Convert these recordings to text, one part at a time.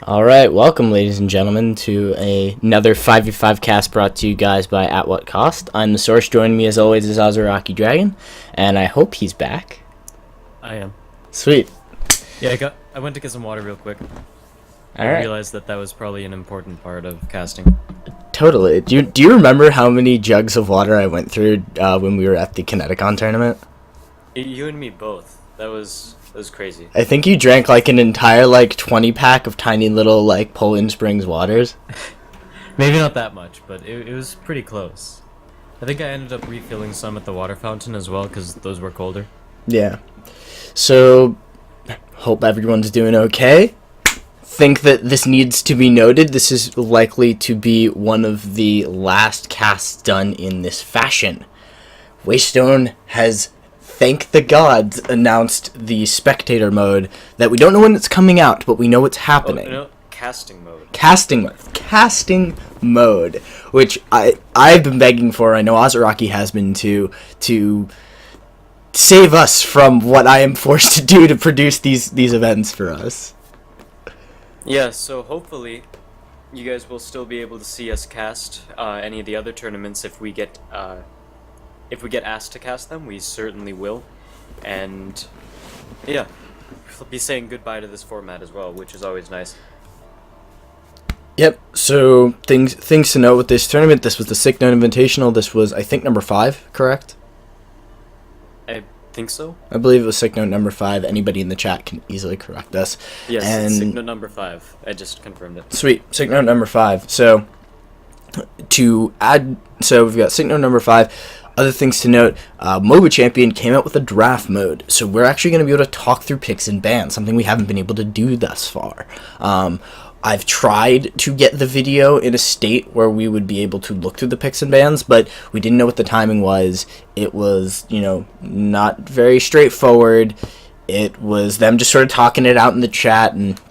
All right, welcome, ladies and gentlemen, to another 5v5 cast brought to you guys by At What Cost. I'm TheSource. Joining me, as always, is Azaraki Dragon, and I hope he's back. I am. Sweet. Yeah, I went to get some water real quick. All I right. realized that was probably an important part of casting. Totally. Do you remember how many jugs of water I went through when we were at the Kineticon tournament? You and me both. That was crazy. I think you drank like an entire 20-pack of tiny little Poland Springs waters. Maybe not that much, but it was pretty close. I think I ended up refilling some at the water fountain as well because those were colder. Yeah. So, hope everyone's doing okay. Think that this needs to be noted. This is likely to be one of the last casts done in this fashion. Waystone has, thank the gods, announced the spectator mode that we don't know when it's coming out, but we know it's happening. Oh, no, casting mode. Casting mode, which I've been begging for. I know Azaraki has been too, to save us from what I am forced to do to produce these events for us. Yeah, so hopefully you guys will still be able to see us cast any of the other tournaments if we get asked to cast them. We certainly will. And yeah, we'll be saying goodbye to this format as well, which is always nice. Yep, so things to note with this tournament. This was the S1cknote Invitational. This was, I think, number 5, correct? I think so. I believe it was S1cknote number 5. Anybody in the chat can easily correct us. Yes, and it's S1cknote number 5. I just confirmed it. Sweet, S1cknote number 5. So, to add, so we've got S1cknote number 5. Other things to note, MOBA Champion came out with a draft mode, so we're actually going to be able to talk through picks and bans, something we haven't been able to do thus far. I've tried to get the video in a state where we would be able to look through the picks and bans, but we didn't know what the timing was. It was, not very straightforward. It was them just sort of talking it out in the chat, and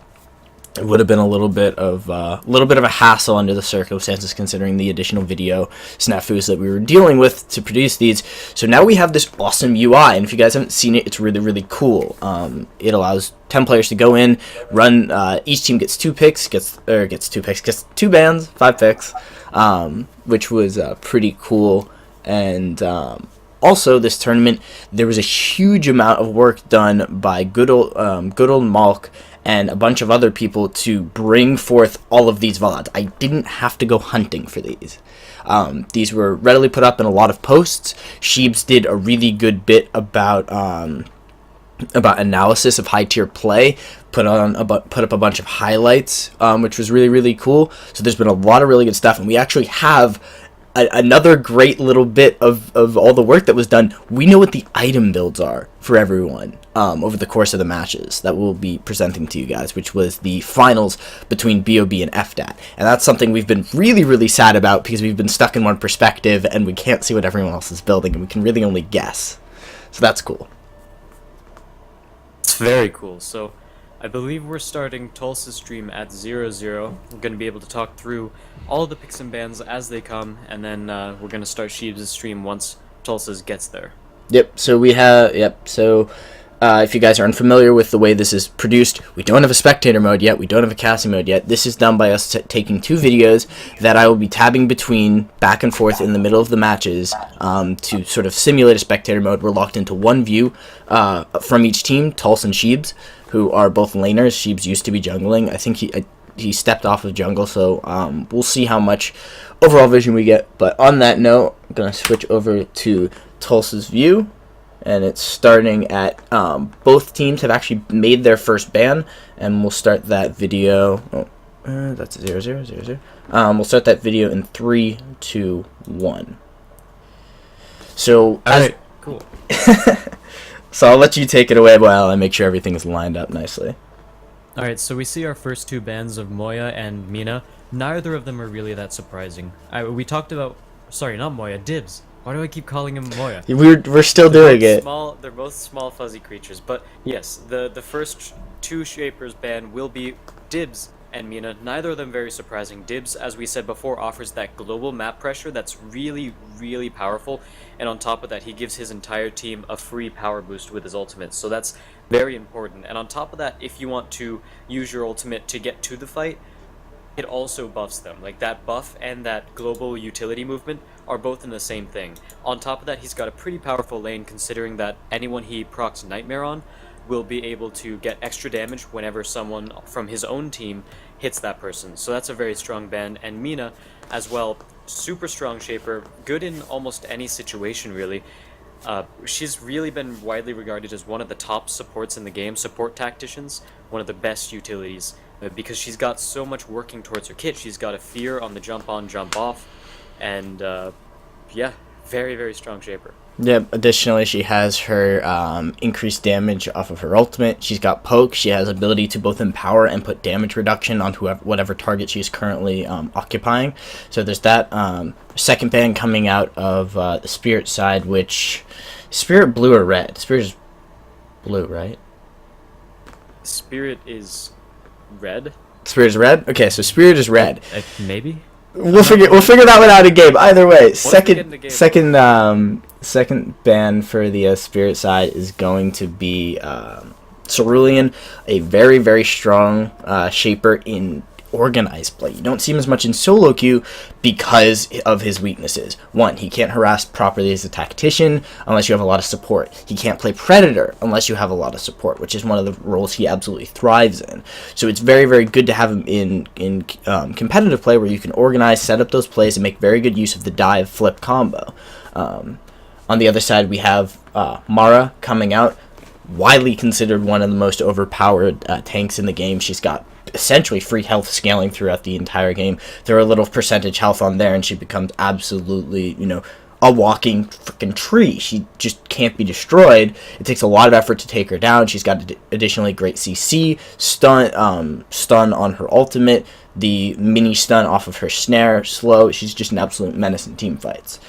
it would have been a little bit of a hassle under the circumstances, considering the additional video snafus that we were dealing with to produce these. So now we have this awesome UI, and if you guys haven't seen it, it's really, really cool. It allows 10 players to go in, run. Each team gets 2 picks, gets 2 bans, 5 picks, which was pretty cool. And also, this tournament, there was a huge amount of work done by good old Malk and a bunch of other people to bring forth all of these VODs. I didn't have to go hunting for these. These were readily put up in a lot of posts. Sheebs did a really good bit about analysis of high tier play. Put up a bunch of highlights, which was really, really cool. So there's been a lot of really good stuff, and we actually have another great little bit of all the work that was done. We know what the item builds are for everyone over the course of the matches that we'll be presenting to you guys, which was the finals between BOB and FDAT. And that's something we've been really, really sad about because we've been stuck in one perspective and we can't see what everyone else is building, and we can really only guess. So that's cool. It's very cool. So I believe we're starting Tulsa's stream at 00. We're going to be able to talk through all the picks and bans as they come, and then we're going to start Sheebs' stream once Tulsa's gets there. Yep, so we have, if you guys are unfamiliar with the way this is produced, we don't have a spectator mode yet, we don't have a casting mode yet. This is done by us taking 2 videos that I will be tabbing between back and forth in the middle of the matches to sort of simulate a spectator mode. We're locked into one view from each team, Tulsa and Sheebs, who are both laners. Sheebs used to be jungling. I think he stepped off of jungle, so we'll see how much overall vision we get. But on that note, I'm going to switch over to Tulsa's view, and it's starting at both teams have actually made their first ban, and we'll start that video. That's 0000. We'll start that video in 3, 2, 1. So, alright, cool. So I'll let you take it away while I make sure everything is lined up nicely. Alright, so we see our first 2 bans of Moya and Mina. Neither of them are really that surprising. We talked about, sorry, not Moya, Dibs. Why do I keep calling him Moya? We're still doing it. They're both small fuzzy creatures, but yes, the first 2 Shapers ban will be Dibs and Mina, neither of them very surprising. Dibs, as we said before, offers that global map pressure that's really, really powerful, and on top of that, he gives his entire team a free power boost with his ultimate, so that's very important. And on top of that, if you want to use your ultimate to get to the fight, it also buffs them. Like, that buff and that global utility movement are both in the same thing. On top of that, he's got a pretty powerful lane, considering that anyone he procs Nightmare on will be able to get extra damage whenever someone from his own team hits that person. So that's a very strong ban. And Mina, as well, super strong shaper, good in almost any situation, really. She's really been widely regarded as one of the top supports in the game, support tacticians, one of the best utilities, because she's got so much working towards her kit. She's got a fear on the jump on, jump off, and yeah, very, very strong shaper. Yep, additionally, she has her increased damage off of her ultimate. She's got poke. She has ability to both empower and put damage reduction on whatever target she's currently occupying. So there's that. Second ban coming out of the Spirit side, which... Spirit blue or red? Spirit is blue, right? Spirit is red? Spirit is red? Okay, so Spirit is red. Maybe? We'll figure that one out in game. Either way, second ban for the Spirit side is going to be Cerulean, a very, very strong shaper in organized play. You don't see him as much in solo queue because of his weaknesses. One, he can't harass properly as a tactician unless you have a lot of support. He can't play Predator unless you have a lot of support, which is one of the roles he absolutely thrives in. So it's very, very good to have him in competitive play where you can organize, set up those plays, and make very good use of the dive flip combo. On the other side, we have Mara coming out, widely considered one of the most overpowered tanks in the game. She's got essentially free health scaling throughout the entire game. Throw a little percentage health on there and she becomes absolutely, a walking freaking tree. She just can't be destroyed. It takes a lot of effort to take her down. She's got additionally great CC, stun on her ultimate, the mini stun off of her snare, slow. She's just an absolute menace in team fights.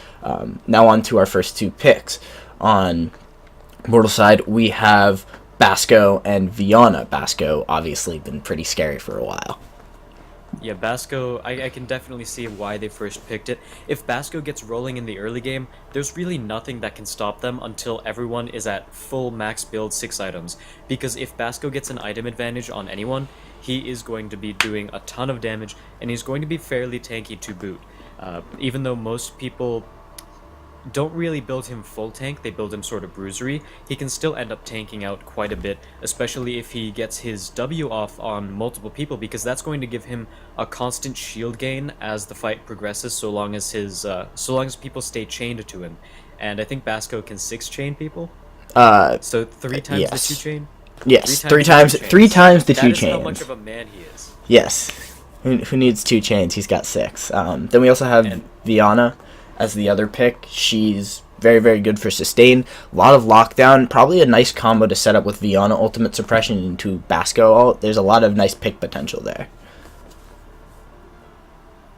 Now on to our first two picks. On Mortal side, we have Basco and Viana. Basco obviously been pretty scary for a while. Yeah, Basco, I can definitely see why they first picked it. If Basco gets rolling in the early game, there's really nothing that can stop them until everyone is at full max build 6 items. Because if Basco gets an item advantage on anyone, he is going to be doing a ton of damage, and he's going to be fairly tanky to boot. Even though most people don't really build him full tank, they build him sort of bruisery, he can still end up tanking out quite a bit, especially if he gets his W off on multiple people, because that's going to give him a constant shield gain as the fight progresses, so long as people stay chained to him. And I think Basco can 6 chain people. So 3 times yes. the 2 chain? Yes, three times the 2 chains. That is how much of a man he is. Yes. Who needs 2 chains? He's got 6. Then we also have Viana as the other pick. She's very, very good for sustain. A lot of lockdown. Probably a nice combo to set up with Viana ultimate suppression into Basco. There's a lot of nice pick potential there.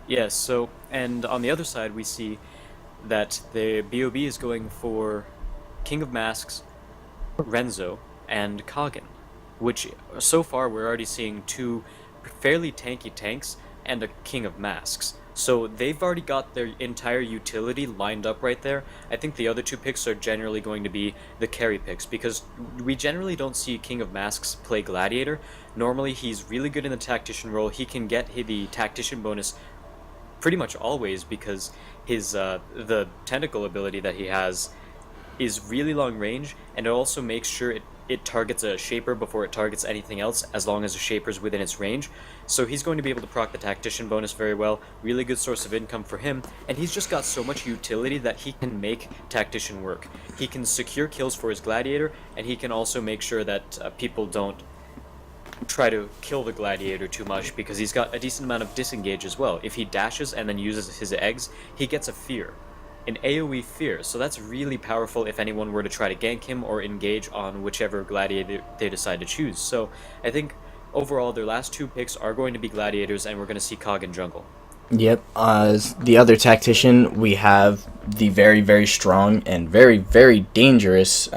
Yes, so, and on the other side we see that the BOB is going for King of Masks, Renzo, and Kagen, which so far we're already seeing 2 fairly tanky tanks and a King of Masks. So they've already got their entire utility lined up right there. I think the other 2 picks are generally going to be the carry picks, because we generally don't see King of Masks play Gladiator. Normally he's really good in the Tactician role. He can get the Tactician bonus pretty much always, because his the tentacle ability that he has is really long range, and it also makes sure it targets a shaper before it targets anything else, as long as the shaper's within its range. So he's going to be able to proc the Tactician bonus very well, really good source of income for him, and he's just got so much utility that he can make Tactician work. He can secure kills for his Gladiator, and he can also make sure that people don't try to kill the Gladiator too much, because he's got a decent amount of disengage as well. If he dashes and then uses his eggs, he gets a fear. An AoE fear, so that's really powerful if anyone were to try to gank him or engage on whichever Gladiator they decide to choose. So I think overall their last 2 picks are going to be Gladiators, and we're going to see Kagen jungle. Yep. As the other tactician, we have the very, very strong and very, very dangerous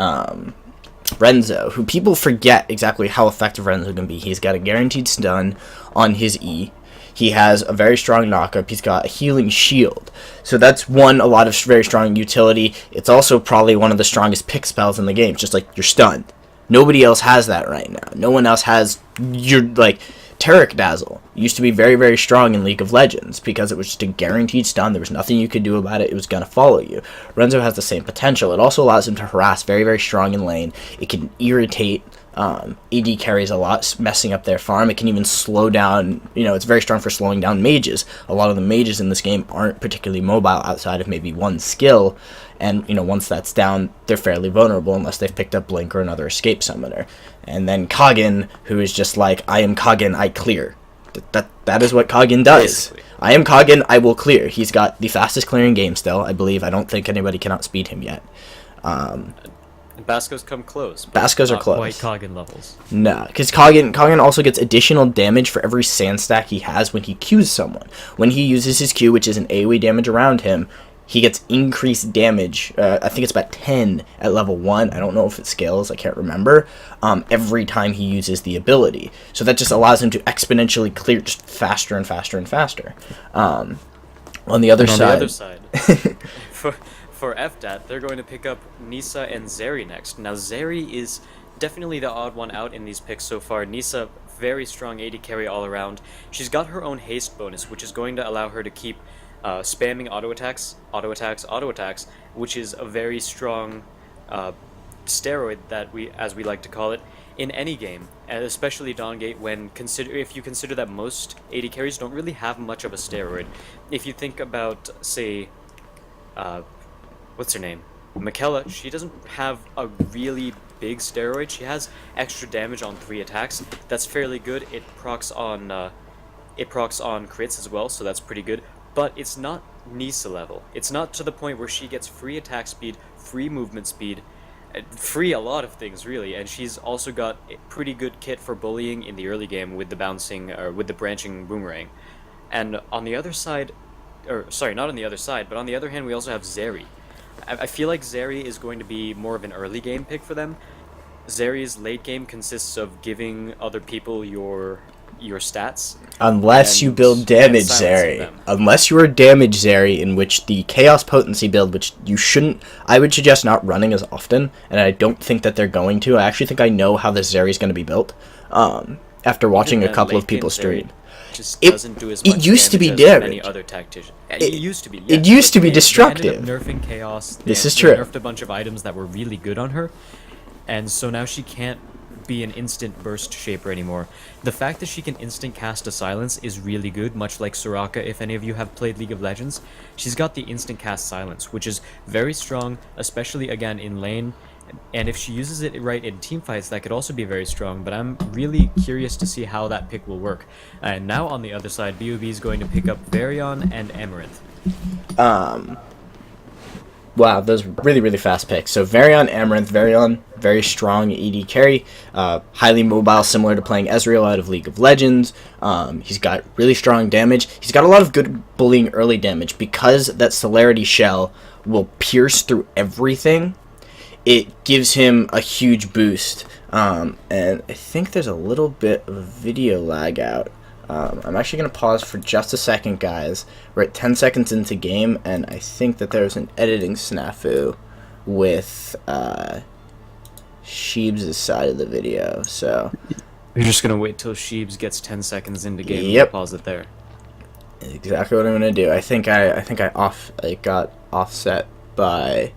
Renzo, who people forget exactly how effective Renzo can be. He's got a guaranteed stun on his E. He has a very strong knockup. He's got a healing shield. So that's a lot of very strong utility. It's also probably one of the strongest pick spells in the game, just like you're stunned. Nobody else has that right now. No one else has your, like, Taric Dazzle. Used to be very, very strong in League of Legends because it was just a guaranteed stun. There was nothing you could do about it. It was going to follow you. Renzo has the same potential. It also allows him to harass very, very strong in lane. It can irritate AD carries a lot, messing up their farm. It can even slow down, it's very strong for slowing down mages. A lot of the mages in this game aren't particularly mobile outside of maybe one skill, and once that's down, they're fairly vulnerable unless they've picked up Blink or another escape summoner. And then Kagen, who is just like, I am Kagen, I clear. That is what Kagen does. Basically. I am Kagen, I will clear. He's got the fastest clearing game still, I believe. I don't think anybody can outspeed him yet. Basco's come close. Basco's are close. Quite Kagen levels. No, because Kagen also gets additional damage for every sand stack he has when he Qs someone. When he uses his Q, which is an AoE damage around him, he gets increased damage. I think it's about 10 at level 1. I don't know if it scales. I can't remember. Every time he uses the ability. So that just allows him to exponentially clear just faster and faster and faster. On the other side... For FDAT, they're going to pick up Nisa and Zeri next. Now, Zeri is definitely the odd one out in these picks so far. Nisa, very strong AD carry all around. She's got her own haste bonus, which is going to allow her to keep spamming auto attacks, which is a very strong steroid that as we like to call it, in any game, and especially Dawngate, if you consider that most AD carries don't really have much of a steroid. If you think about, say, what's her name? Michaela, she doesn't have a really big steroid. She has extra damage on 3 attacks. That's fairly good. It procs on crits as well, so that's pretty good. But it's not Nisa level. It's not to the point where she gets free attack speed, free movement speed, free a lot of things really. And she's also got a pretty good kit for bullying in the early game with the branching boomerang. And on the other side, not on the other side, but on the other hand, we also have Zeri. I feel like Zeri is going to be more of an early game pick for them. Zeri's late game consists of giving other people your stats. Unless you build damage Zeri. Unless you are damage Zeri, in which the Chaos Potency build, which I would suggest not running as often, and I don't think that they're going to. I actually think I know how this Zeri is going to be built, after watching a couple of people stream. Just doesn't do as much it used to be damage as any other tactician. It used to be. Yeah, it used to be destructive. They ended up nerfing Chaos. This is true. They nerfed a bunch of items that were really good on her, and so now she can't be an instant burst shaper anymore. The fact that she can instant cast a silence is really good, much like Soraka. If any of you have played League of Legends, she's got the instant cast silence, which is very strong, especially again in lane. And if she uses it right in teamfights, that could also be very strong, but I'm really curious to see how that pick will work. And now on the other side, BOB is going to pick up Varion and Amaranth. Wow, those are really, really fast picks. So Varion, Amaranth. Varion, very strong AD carry, highly mobile, similar to playing Ezreal out of League of Legends. He's got really strong damage. He's got a lot of good bullying early damage. Because that Celerity Shell will pierce through everything, it gives him a huge boost. And I think there's a little bit of video lag out. I'm actually going to pause for just a second, guys. We're at 10 seconds into game, and I think that there's an editing snafu with Sheebs' side of the video. So we're just going to wait till Sheebs gets 10 seconds into game and yep. Pause it there. Exactly what I'm going to do. I think I got offset by...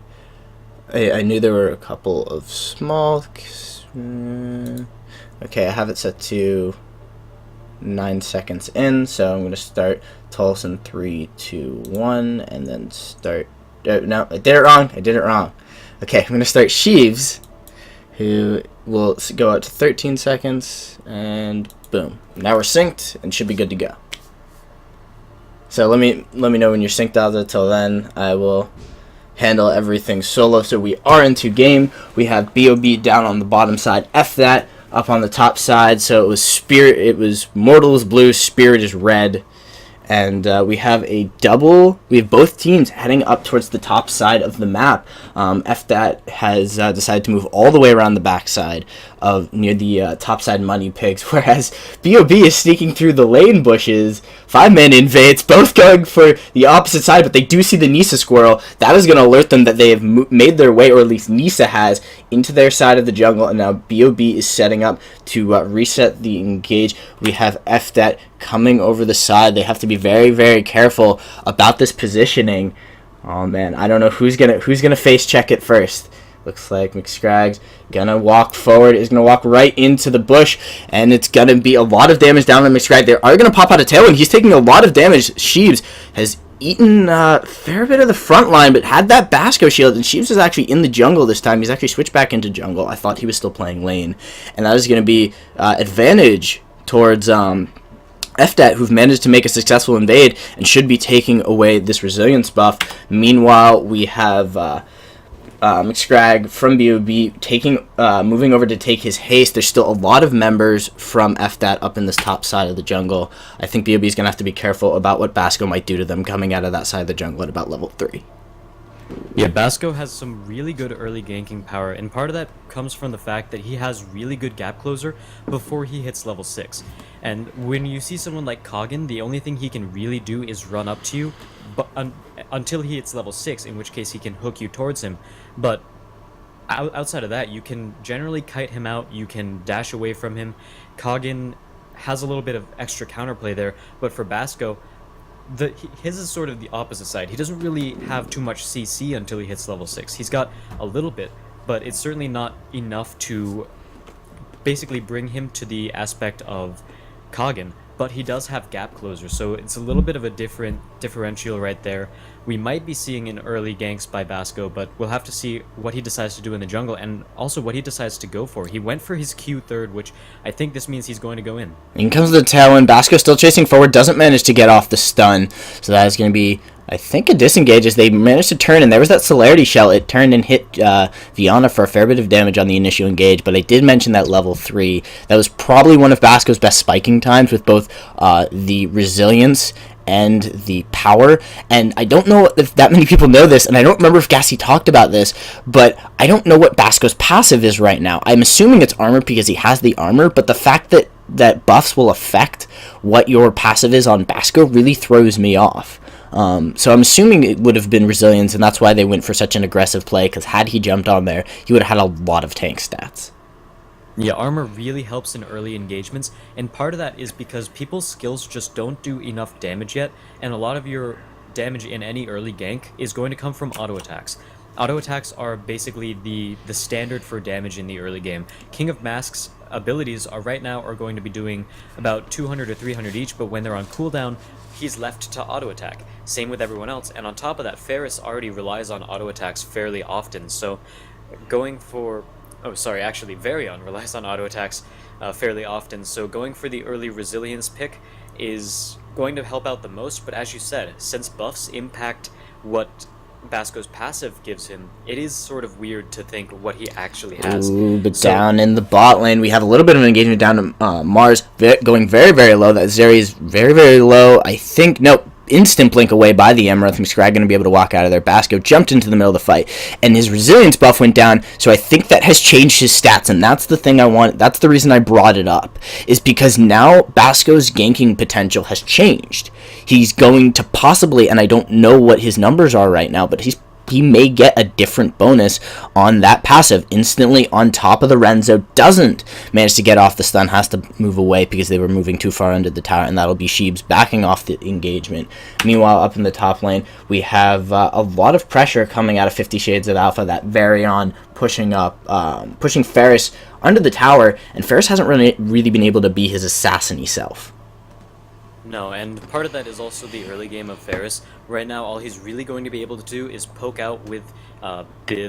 I knew there were a couple of small... Okay, I have it set to 9 seconds in, so I'm going to start Tulsa in 3, 2, 1, and then start... no, I did it wrong. Okay, I'm going to start Sheeves, who will go out to 13 seconds, and boom. Now we're synced, and should be good to go. So let me know when you're synced out. Until then, I will handle everything solo. So we are into game. We have BOB down on the bottom side, FDAT up on the top side. So it was Mortal is blue, Spirit is red, and we have we have both teams heading up towards the top side of the map. FDAT has decided to move all the way around the backside of near the top side money pigs, whereas BOB is sneaking through the lane bushes. 5-man invades, both going for the opposite side, but they do see the Nisa squirrel. That is going to alert them that they have made their way, or at least Nisa has, into their side of the jungle, and now BOB is setting up to reset the engage. We have FDAT coming over the side. They have to be very, very careful about this positioning. Oh man, I don't know who's gonna face check it first. Looks like McScragg's gonna walk forward, is gonna walk right into the bush, and it's gonna be a lot of damage down on McScragg. They are gonna pop out a tailwind. He's taking a lot of damage. Sheebs has eaten a fair bit of the front line, but had that Basco shield, and Sheebs is actually in the jungle this time. He's actually switched back into jungle. I thought he was still playing lane, and that is gonna be advantage towards FDAT, who've managed to make a successful invade and should be taking away this resilience buff. Meanwhile, we have McScragg from BOB moving over to take his haste. There's still a lot of members from FDAT up in this top side of the jungle. I think BOB is going to have to be careful about what Basco might do to them coming out of that side of the jungle at about level 3. Yeah, Basco has some really good early ganking power, and part of that comes from the fact that he has really good gap closer before he hits level 6. And when you see someone like Koggin, the only thing he can really do is run up to you but until he hits level 6, in which case he can hook you towards him. But outside of that, you can generally kite him out, you can dash away from him. Koggin has a little bit of extra counterplay there, but for Basco, his is sort of the opposite side. He doesn't really have too much CC until he hits level 6. He's got a little bit, but it's certainly not enough to basically bring him to the aspect of Koggin. But he does have gap closer, so it's a little bit of a different differential right there. We might be seeing an early ganks by Basco, but we'll have to see what he decides to do in the jungle, and also what he decides to go for. He went for his Q third, which I think this means he's going to go in. In comes the tailwind. Basco still chasing forward, doesn't manage to get off the stun, so that is going to be, I think, a disengage as they managed to turn, and there was that celerity shell. It turned and hit Viana for a fair bit of damage on the initial engage, but I did mention that level 3. That was probably one of Basco's best spiking times with both the resilience and the power. And I don't know if that many people know this, and I don't remember if Gassy talked about this, but I don't know what Basco's passive is right now. I'm assuming it's armor because he has the armor, but the fact that buffs will affect what your passive is on Basco really throws me off. So I'm assuming it would have been resilience, and that's why they went for such an aggressive play, because had he jumped on there, he would have had a lot of tank stats. Yeah, armor really helps in early engagements, and part of that is because people's skills just don't do enough damage yet, and a lot of your damage in any early gank is going to come from auto attacks. Auto attacks are basically the standard for damage in the early game. King of Masks abilities are going to be doing about 200 or 300 each, but when they're on cooldown, he's left to auto attack. Same with everyone else, and on top of that, Ferris already relies on auto attacks fairly often, so going for... Oh, sorry, actually, Varion relies on auto attacks fairly often, so going for the early resilience pick is going to help out the most, but as you said, since buffs impact what Basco's passive gives him, it is sort of weird to think what he actually has. Ooh, but down in the bot lane, we have a little bit of an engagement down to Mars, going very, very low. That Zeri is very, very low. I think, no, instant blink away by the Emerald. McScragg going to be able to walk out of there. Basco jumped into the middle of the fight, and his resilience buff went down, so I think that has changed his stats, and that's the thing I want. That's the reason I brought it up, is because now Basco's ganking potential has changed. He's going to possibly, and I don't know what his numbers are right now, but he may get a different bonus on that passive instantly on top of the Renzo. Doesn't manage to get off the stun, has to move away because they were moving too far under the tower, and that'll be Sheebs backing off the engagement. Meanwhile, up in the top lane, we have a lot of pressure coming out of 50 Shades of Alpha. That Varion pushing Ferris under the tower, and Ferris hasn't really been able to be his assassin-y self. No, and part of that is also the early game of Ferris. Right now, all he's really going to be able to do is poke out with the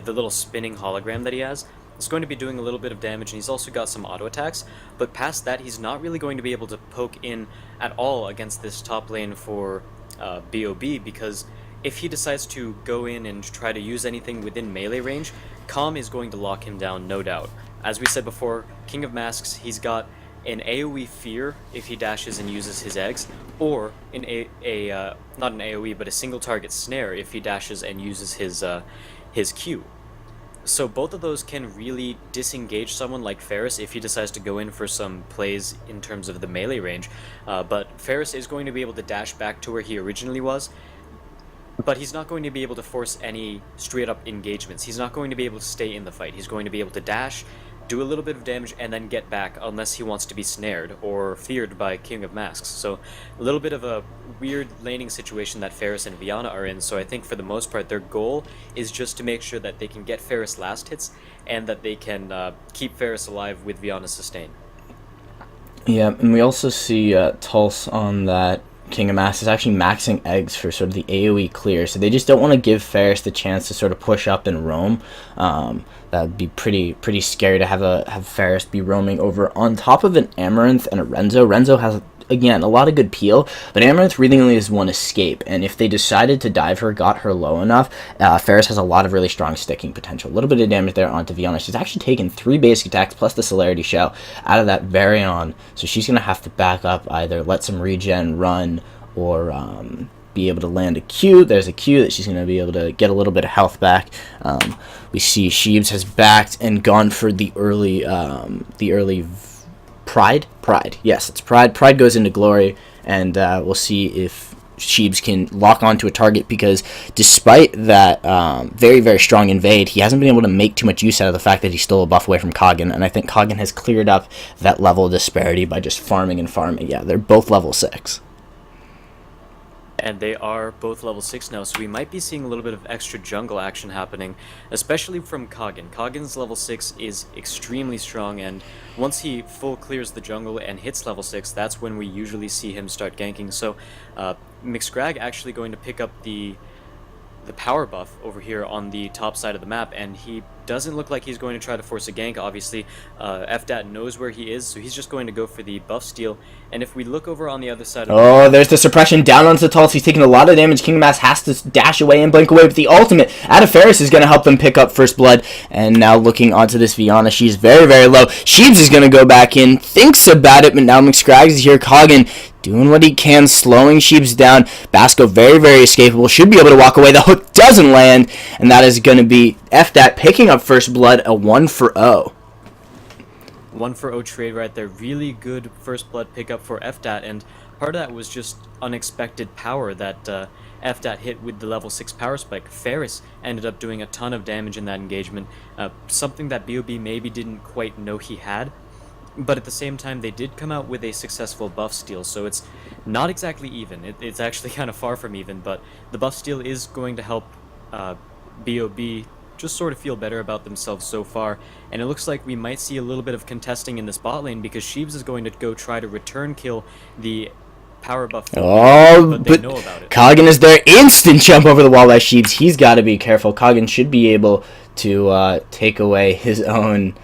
little spinning hologram that he has. It's going to be doing a little bit of damage, and he's also got some auto attacks, but past that, he's not really going to be able to poke in at all against this top lane for BOB, because if he decides to go in and try to use anything within melee range, Calm is going to lock him down, no doubt. As we said before, King of Masks, he's got an AoE fear if he dashes and uses his eggs, or not an AoE but a single target snare if he dashes and uses his Q. So both of those can really disengage someone like Ferris if he decides to go in for some plays in terms of the melee range. But Ferris is going to be able to dash back to where he originally was, but he's not going to be able to force any straight-up engagements. He's not going to be able to stay in the fight. He's going to be able to dash, do a little bit of damage, and then get back unless he wants to be snared or feared by King of Masks. So a little bit of a weird laning situation that Ferris and Viana are in, so I think for the most part their goal is just to make sure that they can get Ferris last hits and that they can keep Ferris alive with Viana's sustain. Yeah, and we also see Tulse on that King of Masks is actually maxing eggs for sort of the AoE clear, so they just don't want to give Ferris the chance to sort of push up and roam. That'd be pretty scary to have Ferris be roaming over on top of an Amaranth and a Renzo. Renzo has, again, a lot of good peel, but Amaranth really only has one escape, and if they decided to dive her, got her low enough, Ferris has a lot of really strong sticking potential. A little bit of damage there onto Viana. She's actually taken 3 basic attacks plus the Celerity Shell out of that Varion, so she's going to have to back up, either let some regen run or be able to land a Q. There's a Q that she's going to be able to get a little bit of health back. We see Sheebs has backed and gone for the early Pride? Pride. Yes, it's Pride. Pride goes into Glory, and we'll see if Sheebs can lock onto a target, because despite that very, very strong invade, he hasn't been able to make too much use out of the fact that he stole a buff away from Kogan, and I think Kogan has cleared up that level of disparity by just farming and farming. Yeah, they're both level 6. And they are both level 6 now, so we might be seeing a little bit of extra jungle action happening, especially from Kogan. Kogan's level 6 is extremely strong, and once he full clears the jungle and hits level 6, that's when we usually see him start ganking. So McScrag actually going to pick up the power buff over here on the top side of the map, and he doesn't look like he's going to try to force a gank. Obviously, FDAT knows where he is, so he's just going to go for the buff steal. And if we look over on the other side of the map, there's the suppression down onto Tulse. He's taking a lot of damage. King of Mass has to dash away and blink away, but the ultimate out of Ferris is going to help them pick up first blood. And now looking onto this Viana, she's very, very low. Sheebs is going to go back in, thinks about it, but now McScraggs is here. Kogan doing what he can, slowing Sheebs down. Basco very, very escapable. Should be able to walk away. The hook doesn't land, and that is going to be FDAT picking up first blood, a 1-for-0. 1-for-0 trade right there. Really good first blood pickup for FDAT, and part of that was just unexpected power that FDAT hit with the level 6 power spike. Ferris ended up doing a ton of damage in that engagement, something that BOB maybe didn't quite know he had. But at the same time, they did come out with a successful buff steal, so it's not exactly even. It's actually kind of far from even, but the buff steal is going to help BOB just sort of feel better about themselves so far, and it looks like we might see a little bit of contesting in this bot lane, because Sheebs is going to go try to return kill the power buff. But they know about it. Kogan is there. Instant jump over the wall by Sheebs. He's got to be careful. Kogan should be able to take away his own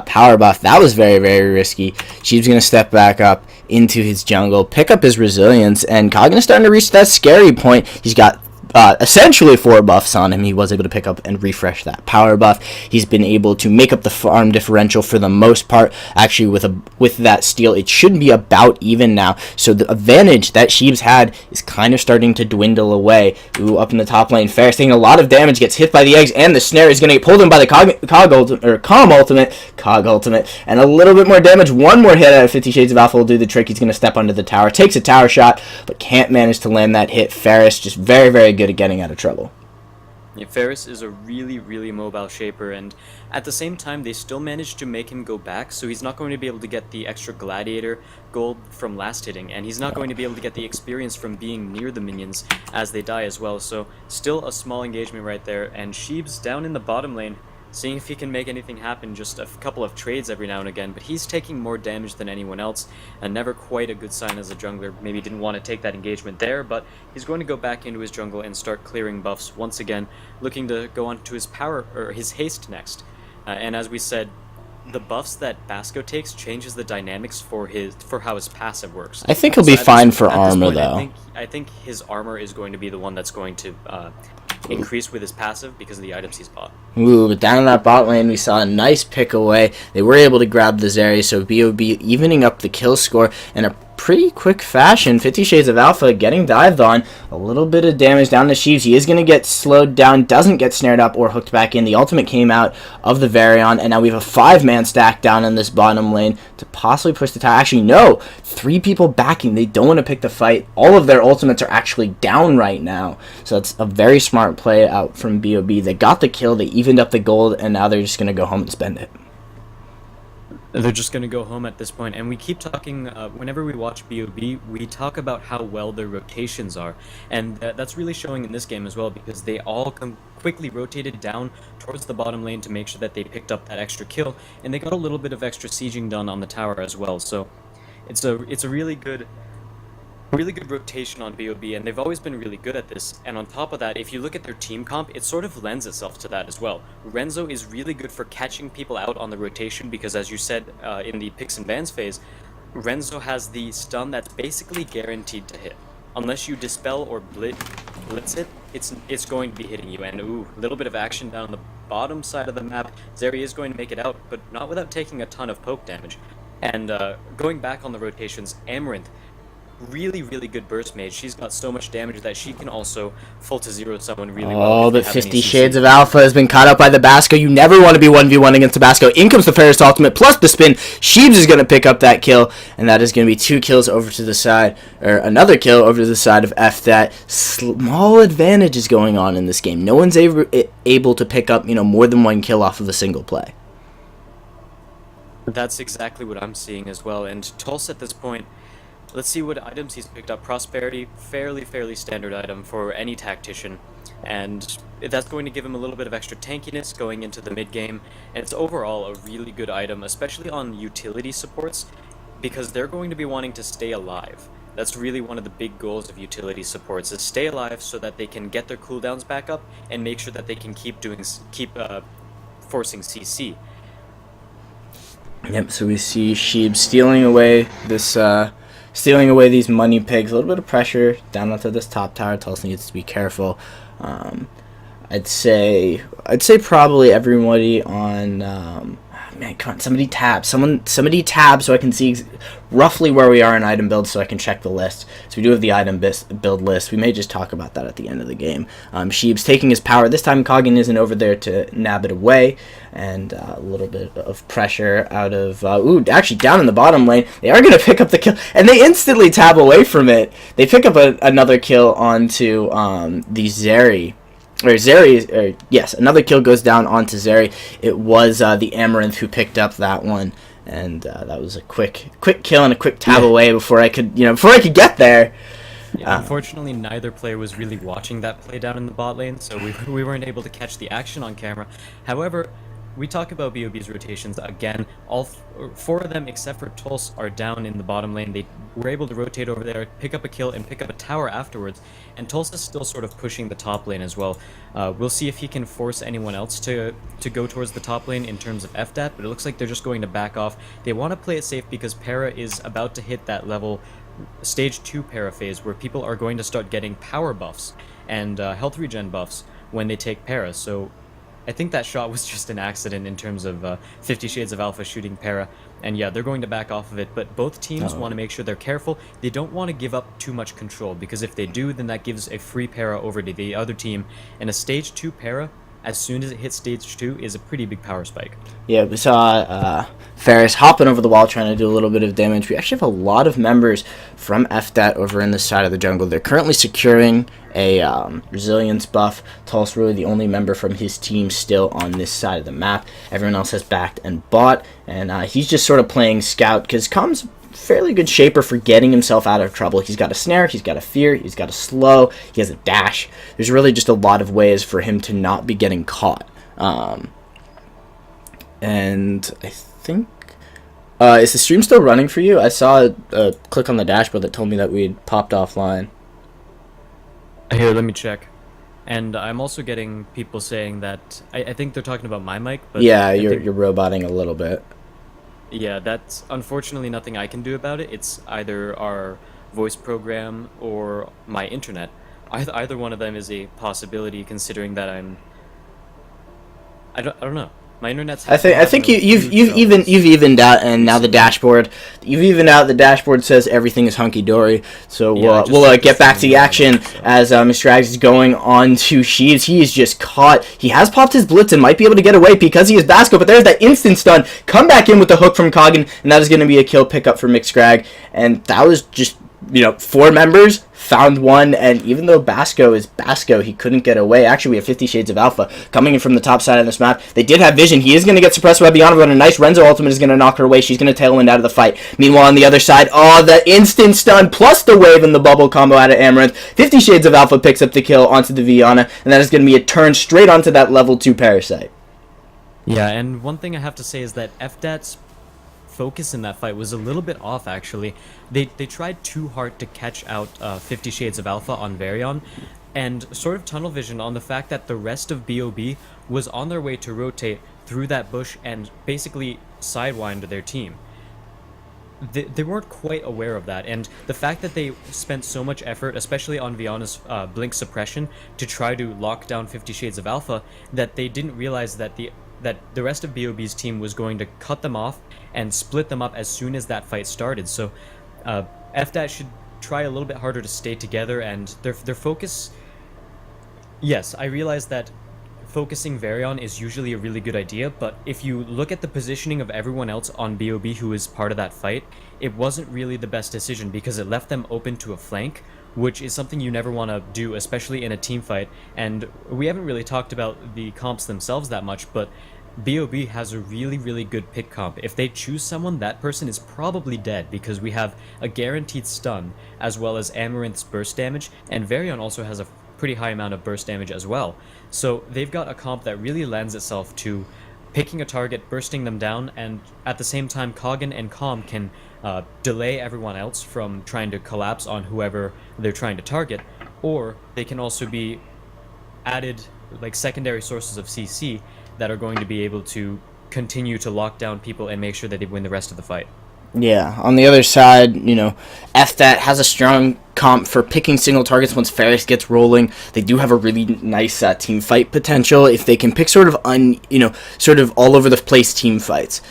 power buff. That was very, very risky. Sheeb's going to step back up into his jungle, pick up his resilience, and Kogan is starting to reach that scary point. He's got essentially 4 buffs on him. He was able to pick up and refresh that power buff. He's been able to make up the farm differential for the most part. Actually, with that steal, it should be about even now. So the advantage that Sheebs had is kind of starting to dwindle away. Ooh, up in the top lane, Ferris taking a lot of damage, gets hit by the eggs, and the snare is going to get pulled in by the Cog ultimate, and a little bit more damage. One more hit out of 50 Shades of Alpha will do the trick. He's going to step under the tower, takes a tower shot, but can't manage to land that hit. Ferris just very, very good at getting out of trouble. Yeah, Ferris is a really, really mobile shaper, and at the same time, they still managed to make him go back, so he's not going to be able to get the extra Gladiator gold from last hitting, and he's not going to be able to get the experience from being near the minions as they die as well, so still a small engagement right there, and Sheebs down in the bottom lane, seeing if he can make anything happen, just a couple of trades every now and again, but he's taking more damage than anyone else, and never quite a good sign as a jungler. Maybe didn't want to take that engagement there, but he's going to go back into his jungle and start clearing buffs once again, looking to go on to his power, or his haste next. And as we said, the buffs that Basco takes changes the dynamics for how his passive works. I think he'll be fine for armor, though. I think his armor is going to be the one that's going to increase with his passive because of the items he's bought. Ooh, but down in that bot lane, we saw a nice pick away. They were able to grab the Zeri, so BOB evening up the kill score in a pretty quick fashion. 50 Shades of Alpha getting dived on. A little bit of damage down to Sheeves. He is going to get slowed down, doesn't get snared up or hooked back in. The ultimate came out of the Varion, and now we have a 5-man stack down in this bottom lane to possibly push the tower. Actually, no. 3 people backing. They don't want to pick the fight. All of their ultimates are actually down right now. So it's a very smart play out from BOB. They got the kill. They evened up the gold, and now they're just going to go home and spend it. They're just going to go home at this point, and we keep talking, whenever we watch BOB, we talk about how well their rotations are, and that's really showing in this game as well, because they all quickly rotated down towards the bottom lane to make sure that they picked up that extra kill, and they got a little bit of extra sieging done on the tower as well, so it's a really good rotation on BOB, and they've always been really good at this. And on top of that, if you look at their team comp, it sort of lends itself to that as well. Renzo is really good for catching people out on the rotation because, as you said in the picks and bans phase, Renzo has the stun that's basically guaranteed to hit. Unless you dispel or blitz it, it's going to be hitting you. And ooh, a little bit of action down the bottom side of the map. Zeri is going to make it out, but not without taking a ton of poke damage. And going back on the rotations, Amaranth, really, really good burst mage. She's got so much damage that she can also full to zero someone really well. Oh, but 50 Shades of Alpha has been caught up by the Basco. You never want to be 1v1 against the Basco. In comes the Ferris ultimate plus the spin. Sheebs is going to pick up that kill, and that is going to be 2 kills over to the side, or another kill over to the side of FDAT. Small advantage is going on in this game. No one's able to pick up, more than 1 kill off of a single play. That's exactly what I'm seeing as well. And Tulsa at this point, let's see what items he's picked up. Prosperity, fairly standard item for any tactician, and that's going to give him a little bit of extra tankiness going into the mid game, and it's overall a really good item, especially on utility supports, because they're going to be wanting to stay alive. That's really one of the big goals of utility supports, is stay alive so that they can get their cooldowns back up and make sure that they can keep forcing CC. Yep, so we see Sheeb stealing away these money pigs. A little bit of pressure down onto this top tower. Tulsa needs to be careful. I'd say probably everybody on. Man, come on, somebody tab so I can see roughly where we are in item build so I can check the list. So we do have the item build list. We may just talk about that at the end of the game. Sheeb's taking his power. This time Koggin isn't over there to nab it away, and a little bit of pressure out of... actually down in the bottom lane. They are going to pick up the kill, and they instantly tab away from it. They pick up another kill onto the Zeri. Yes, another kill goes down onto Zeri. It was the Amaranth who picked up that one, and that was a quick kill and a quick tab away before I could get there. Yeah, unfortunately, neither player was really watching that play down in the bot lane, so we weren't able to catch the action on camera. However, we talk about BOB's rotations again. All 4 of them, except for Tulsa, are down in the bottom lane. They were able to rotate over there, pick up a kill, and pick up a tower afterwards. And Tulsa's still sort of pushing the top lane as well. We'll see if he can force anyone else to go towards the top lane in terms of FDAT, but it looks like they're just going to back off. They want to play it safe because Para is about to hit that level, stage 2 Para phase, where people are going to start getting power buffs and health regen buffs when they take Para. So I think that shot was just an accident in terms of 50 Shades of Alpha shooting Para. And yeah, they're going to back off of it, but both teams want to make sure they're careful. They don't want to give up too much control, because if they do, then that gives a free Para over to the other team. And a stage 2 Para, as soon as it hits stage 2, is a pretty big power spike. Yeah, we saw Ferris hopping over the wall trying to do a little bit of damage. We actually have a lot of members from FDAT over in this side of the jungle. They're currently securing a resilience buff. Tulsa really the only member from his team still on this side of the map. Everyone else has backed and bought, and he's just sort of playing scout because Com's fairly good shaper for getting himself out of trouble. He's got a snare, he's got a fear, he's got a slow, he has a dash. There's really just a lot of ways for him to not be getting caught. And I think... is the stream still running for you? I saw a click on the dashboard that told me that we'd popped offline. Here, let me check. And I'm also getting people saying that... I think they're talking about my mic, but... Yeah, you're roboting a little bit. Yeah, that's unfortunately nothing I can do about it. It's either our voice program or my internet. Either one of them is a possibility, considering that I don't know. My internet's I think having you've huge troubles. evened out, and now the dashboard, you've evened out. The dashboard says everything is hunky dory. So Yeah, I just we'll checked get the back to the stream action earlier, so. as Mr. Ags is going on to Sheaves. He is just caught. He has popped his blitz and might be able to get away because he is Basco. But there's that instant stun. Come back in with the hook from Coggin, and that is going to be a kill pickup for McScragg. And that was just 4 members. Found one, and even though Basco is Basco, he couldn't get away. Actually, we have 50 Shades of Alpha coming in from the top side of this map. They did have vision. He is going to get suppressed by Biana, but a nice Renzo ultimate is going to knock her away. She's going to tailwind out of the fight. Meanwhile, on the other side, the instant stun plus the wave and the bubble combo out of Amaranth. 50 Shades of Alpha picks up the kill onto the Viana, and that is going to be a turn straight onto that level 2 Parasite. Yeah, and one thing I have to say is that FDAT's focus in that fight was a little bit off, actually. They tried too hard to catch out 50 Shades of Alpha on Varion, and sort of tunnel vision on the fact that the rest of BOB was on their way to rotate through that bush and basically sidewind their team. They weren't quite aware of that, and the fact that they spent so much effort, especially on Viana's blink suppression, to try to lock down 50 Shades of Alpha, that they didn't realize that the rest of BOB's team was going to cut them off and split them up as soon as that fight started. So FDAT should try a little bit harder to stay together, and their focus... Yes, I realize that focusing Varion is usually a really good idea, but if you look at the positioning of everyone else on BOB who is part of that fight, it wasn't really the best decision because it left them open to a flank, which is something you never want to do, especially in a team fight. And we haven't really talked about the comps themselves that much, but BOB has a really, really good pick comp. If they choose someone, that person is probably dead because we have a guaranteed stun, as well as Amaranth's burst damage, and Varion also has a pretty high amount of burst damage as well. So they've got a comp that really lends itself to picking a target, bursting them down, and at the same time Coggin and Calm can delay everyone else from trying to collapse on whoever they're trying to target, or they can also be added like secondary sources of CC that are going to be able to continue to lock down people and make sure that they win the rest of the fight. Yeah, on the other side, FDAT has a strong comp for picking single targets once Ferris gets rolling. They do have a really nice team fight potential if they can pick sort of all over the place team fights.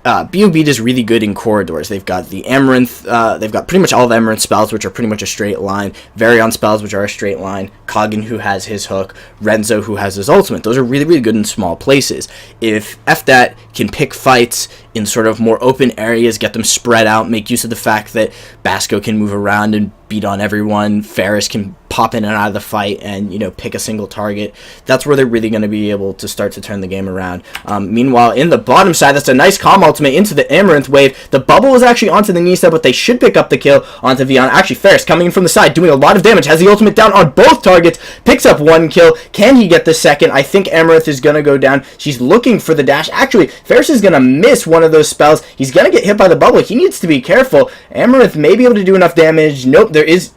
BOB is really good in corridors. They've got the Amaranth, they've got pretty much all of Amaranth spells, which are pretty much a straight line, Varion spells, which are a straight line, Coggin, who has his hook, Renzo, who has his ultimate. Those are really, really good in small places. If FDAT can pick fights in sort of more open areas, get them spread out, make use of the fact that Basco can move around and beat on everyone, Ferris can pop in and out of the fight and, pick a single target, that's where they're really going to be able to start to turn the game around. Meanwhile, in the bottom side, that's a nice calm ultimate into the Amaranth wave. The bubble is actually onto the Nisa, but they should pick up the kill onto Viana. Actually, Ferris coming in from the side, doing a lot of damage, has the ultimate down on both targets, picks up 1 kill. Can he get the second? I think Amaranth is going to go down. She's looking for the dash. Actually, Ferris is going to miss one of those spells. He's going to get hit by the bubble. He needs to be careful. Amaranth may be able to do enough damage. Nope,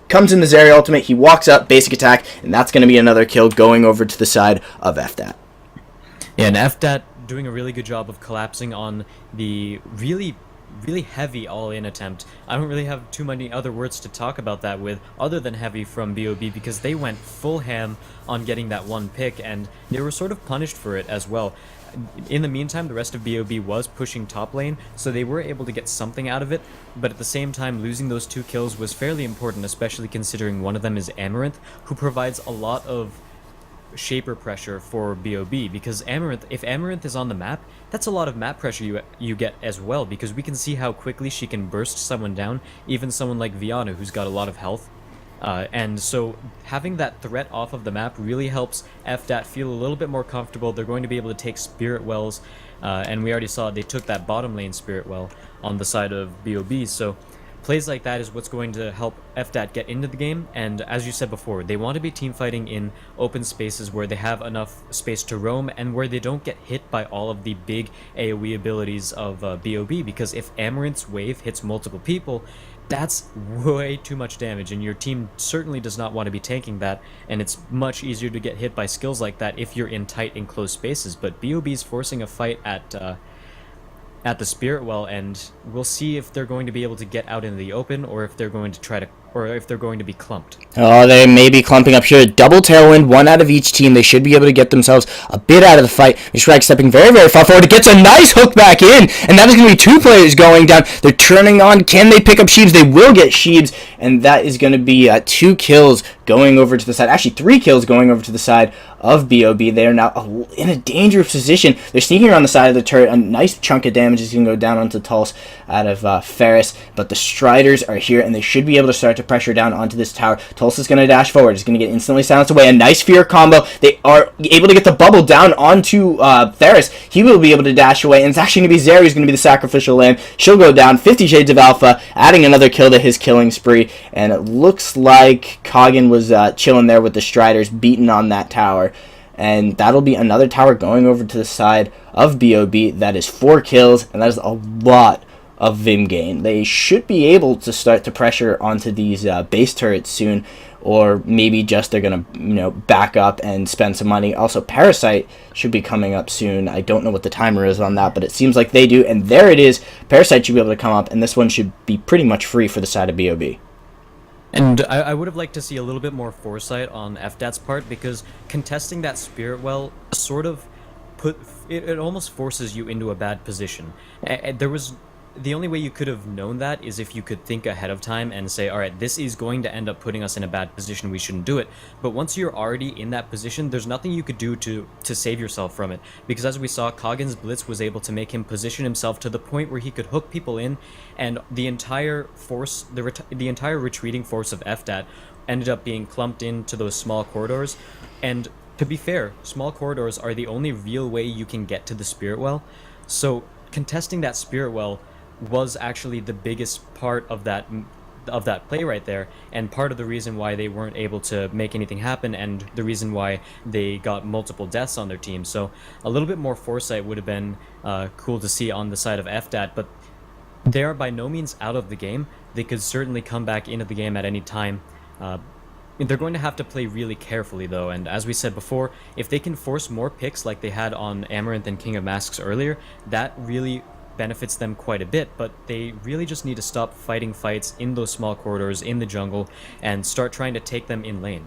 comes in the Zeri ultimate. He walks up, basic attack, and that's going to be another kill going over to the side of FDAT. Yeah, and FDAT doing a really good job of collapsing on the really, really heavy all-in attempt. I don't really have too many other words to talk about that with, other than heavy from BOB, because they went full ham on getting that one pick, and they were sort of punished for it as well. In the meantime, the rest of BOB was pushing top lane, so they were able to get something out of it, but at the same time, losing those 2 kills was fairly important, especially considering one of them is Amaranth, who provides a lot of shaper pressure for BOB, because if Amaranth is on the map, that's a lot of map pressure you get as well, because we can see how quickly she can burst someone down, even someone like Viana, who's got a lot of health. And so having that threat off of the map really helps FDAT feel a little bit more comfortable. They're going to be able to take Spirit Wells, and we already saw they took that bottom lane Spirit Well on the side of BOB, so plays like that is what's going to help FDAT get into the game, and as you said before, they want to be team fighting in open spaces where they have enough space to roam and where they don't get hit by all of the big AoE abilities of BOB, because if Amaranth's wave hits multiple people, that's way too much damage, and your team certainly does not want to be tanking that, and it's much easier to get hit by skills like that if you're in tight enclosed spaces. But BOB's forcing a fight at the Spirit Well, and we'll see if they're going to be able to get out into the open or if they're going to try to or if they're going to be clumped. Oh, they may be clumping up here. Double tailwind, one out of each team. They should be able to get themselves a bit out of the fight. Shrek stepping very, very far forward. It gets a nice hook back in, and that is going to be 2 players going down. They're turning on. Can they pick up Sheebs? They will get Sheebs, and that is going to be 2 kills going over to the side. Actually, 3 kills going over to the side of BOB. They are now in a dangerous position. They're sneaking around the side of the turret. A nice chunk of damage is going to go down onto Tulse out of Ferris, but the Striders are here, and they should be able to start to pressure down onto this tower. Tulse is going to dash forward. It's going to get instantly silenced away. A nice fear combo. They are able to get the bubble down onto Ferris. He will be able to dash away, and it's actually going to be Zeri who's going to be the sacrificial lamb. She'll go down. 50 Shades of Alpha, adding another kill to his killing spree, and it looks like Koggin was chilling there with the Striders, beating on that tower. And that'll be another tower going over to the side of BOB. That is 4 kills, and that is a lot of Vim gain. They should be able to start to pressure onto these base turrets soon, or maybe just they're going to back up and spend some money. Also, Parasite should be coming up soon. I don't know what the timer is on that, but it seems like they do. And there it is. Parasite should be able to come up, and this one should be pretty much free for the side of BOB. And I would have liked to see a little bit more foresight on FDAT's part, because contesting that Spirit Well sort of it almost forces you into a bad position. The only way you could have known that is if you could think ahead of time and say, alright, this is going to end up putting us in a bad position, we shouldn't do it. But once you're already in that position, there's nothing you could do to save yourself from it. Because as we saw, Koggin's Blitz was able to make him position himself to the point where he could hook people in, and the entire force, the entire retreating force of FDAT ended up being clumped into those small corridors. And to be fair, small corridors are the only real way you can get to the Spirit Well. So contesting that Spirit Well was actually the biggest part of that play right there, and part of the reason why they weren't able to make anything happen, and the reason why they got multiple deaths on their team. So a little bit more foresight would have been cool to see on the side of FDAT, but they are by no means out of the game. They could certainly come back into the game at any time. They're going to have to play really carefully though, and as we said before, if they can force more picks like they had on Amaranth and King of Masks earlier, that really benefits them quite a bit. But they really just need to stop fighting fights in those small corridors in the jungle and start trying to take them in lane.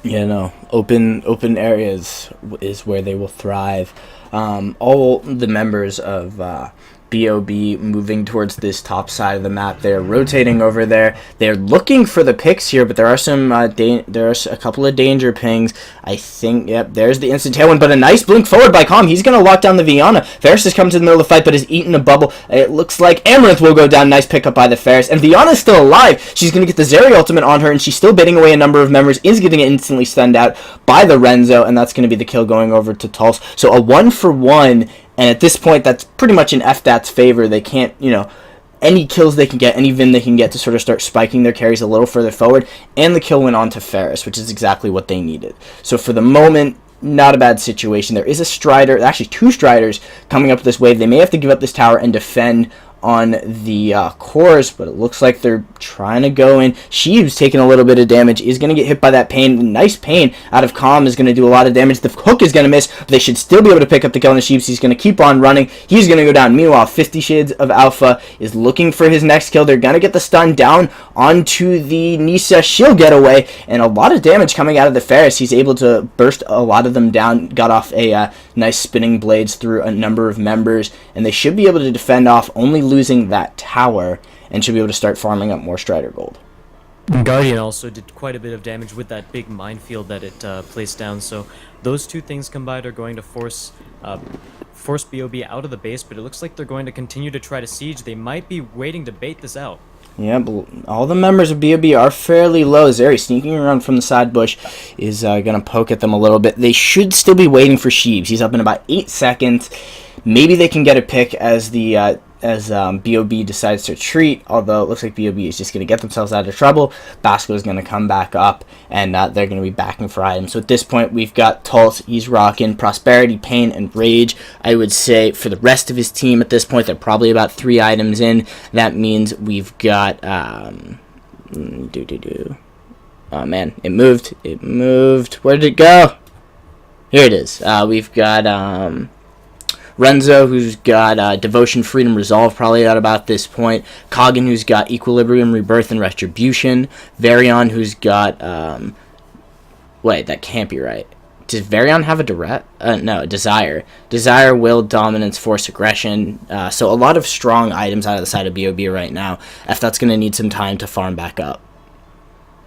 Yeah, no, open areas is where they will thrive. All the members of BOB moving towards this top side of the map. They're rotating over there. They're looking for the picks here, but there are some there's a couple of danger pings. I think, yep, there's the instant tailwind, but a nice blink forward by Calm. He's going to lock down the Viana. Ferris has come to the middle of the fight, but has eaten a bubble. It looks like Amaranth will go down. Nice pickup by the Ferris, and Viana's still alive. She's going to get the Zeri ultimate on her, and she's still bidding away a number of members, is getting instantly stunned out by the Renzo, and that's going to be the kill going over to Tulse. So a 1-for-1, and at this point, that's pretty much in FDAT's favor. They can't, any kills they can get, any Vim they can get to sort of start spiking their carries a little further forward, and the kill went on to Ferris, which is exactly what they needed. So for the moment, not a bad situation. There is a Strider, actually 2 Striders coming up this wave. They may have to give up this tower and defend on the cores, but it looks like they're trying to go in. Sheeb's taking a little bit of damage, is going to get hit by that pain. Nice pain out of Calm is going to do a lot of damage. The hook is going to miss, but they should still be able to pick up the kill on the Sheeb's. He's going to keep on running. He's going to go down. Meanwhile, 50 Shades of Alpha is looking for his next kill. They're going to get the stun down onto the Nisa. She'll get away, and a lot of damage coming out of the Ferris. He's able to burst a lot of them down, got off a nice spinning blades through a number of members, and they should be able to defend off, only losing that tower, and should be able to start farming up more Strider gold. Guardian also did quite a bit of damage with that big minefield that it placed down, so those two things combined are going to force BOB out of the base, but it looks like they're going to continue to try to siege. They might be waiting to bait this out. Yeah, but all the members of BOB are fairly low. Zeri sneaking around from the side bush is going to poke at them a little bit. They should still be waiting for Sheebs. He's up in about 8 seconds. Maybe they can get a pick as the BOB decides to retreat, although it looks like BOB is just going to get themselves out of trouble. Basco is going to come back up, and they're going to be backing for items. So at this point, we've got Tulse. He's rocking Prosperity, Pain, and Rage. I would say for the rest of his team at this point, they're probably about 3 items in. That means we've got... Oh, man, it moved. It moved. Where did it go? Here it is. We've got... Renzo, who's got Devotion, Freedom, Resolve, probably at about this point. Kogan, who's got Equilibrium, Rebirth, and Retribution. Varion, who's got... wait, that can't be right. Does Varion have a direct? No, Desire. Desire, Will, Dominance, Force, Aggression. So a lot of strong items out of the side of BOB right now. FDAT's going to need some time to farm back up.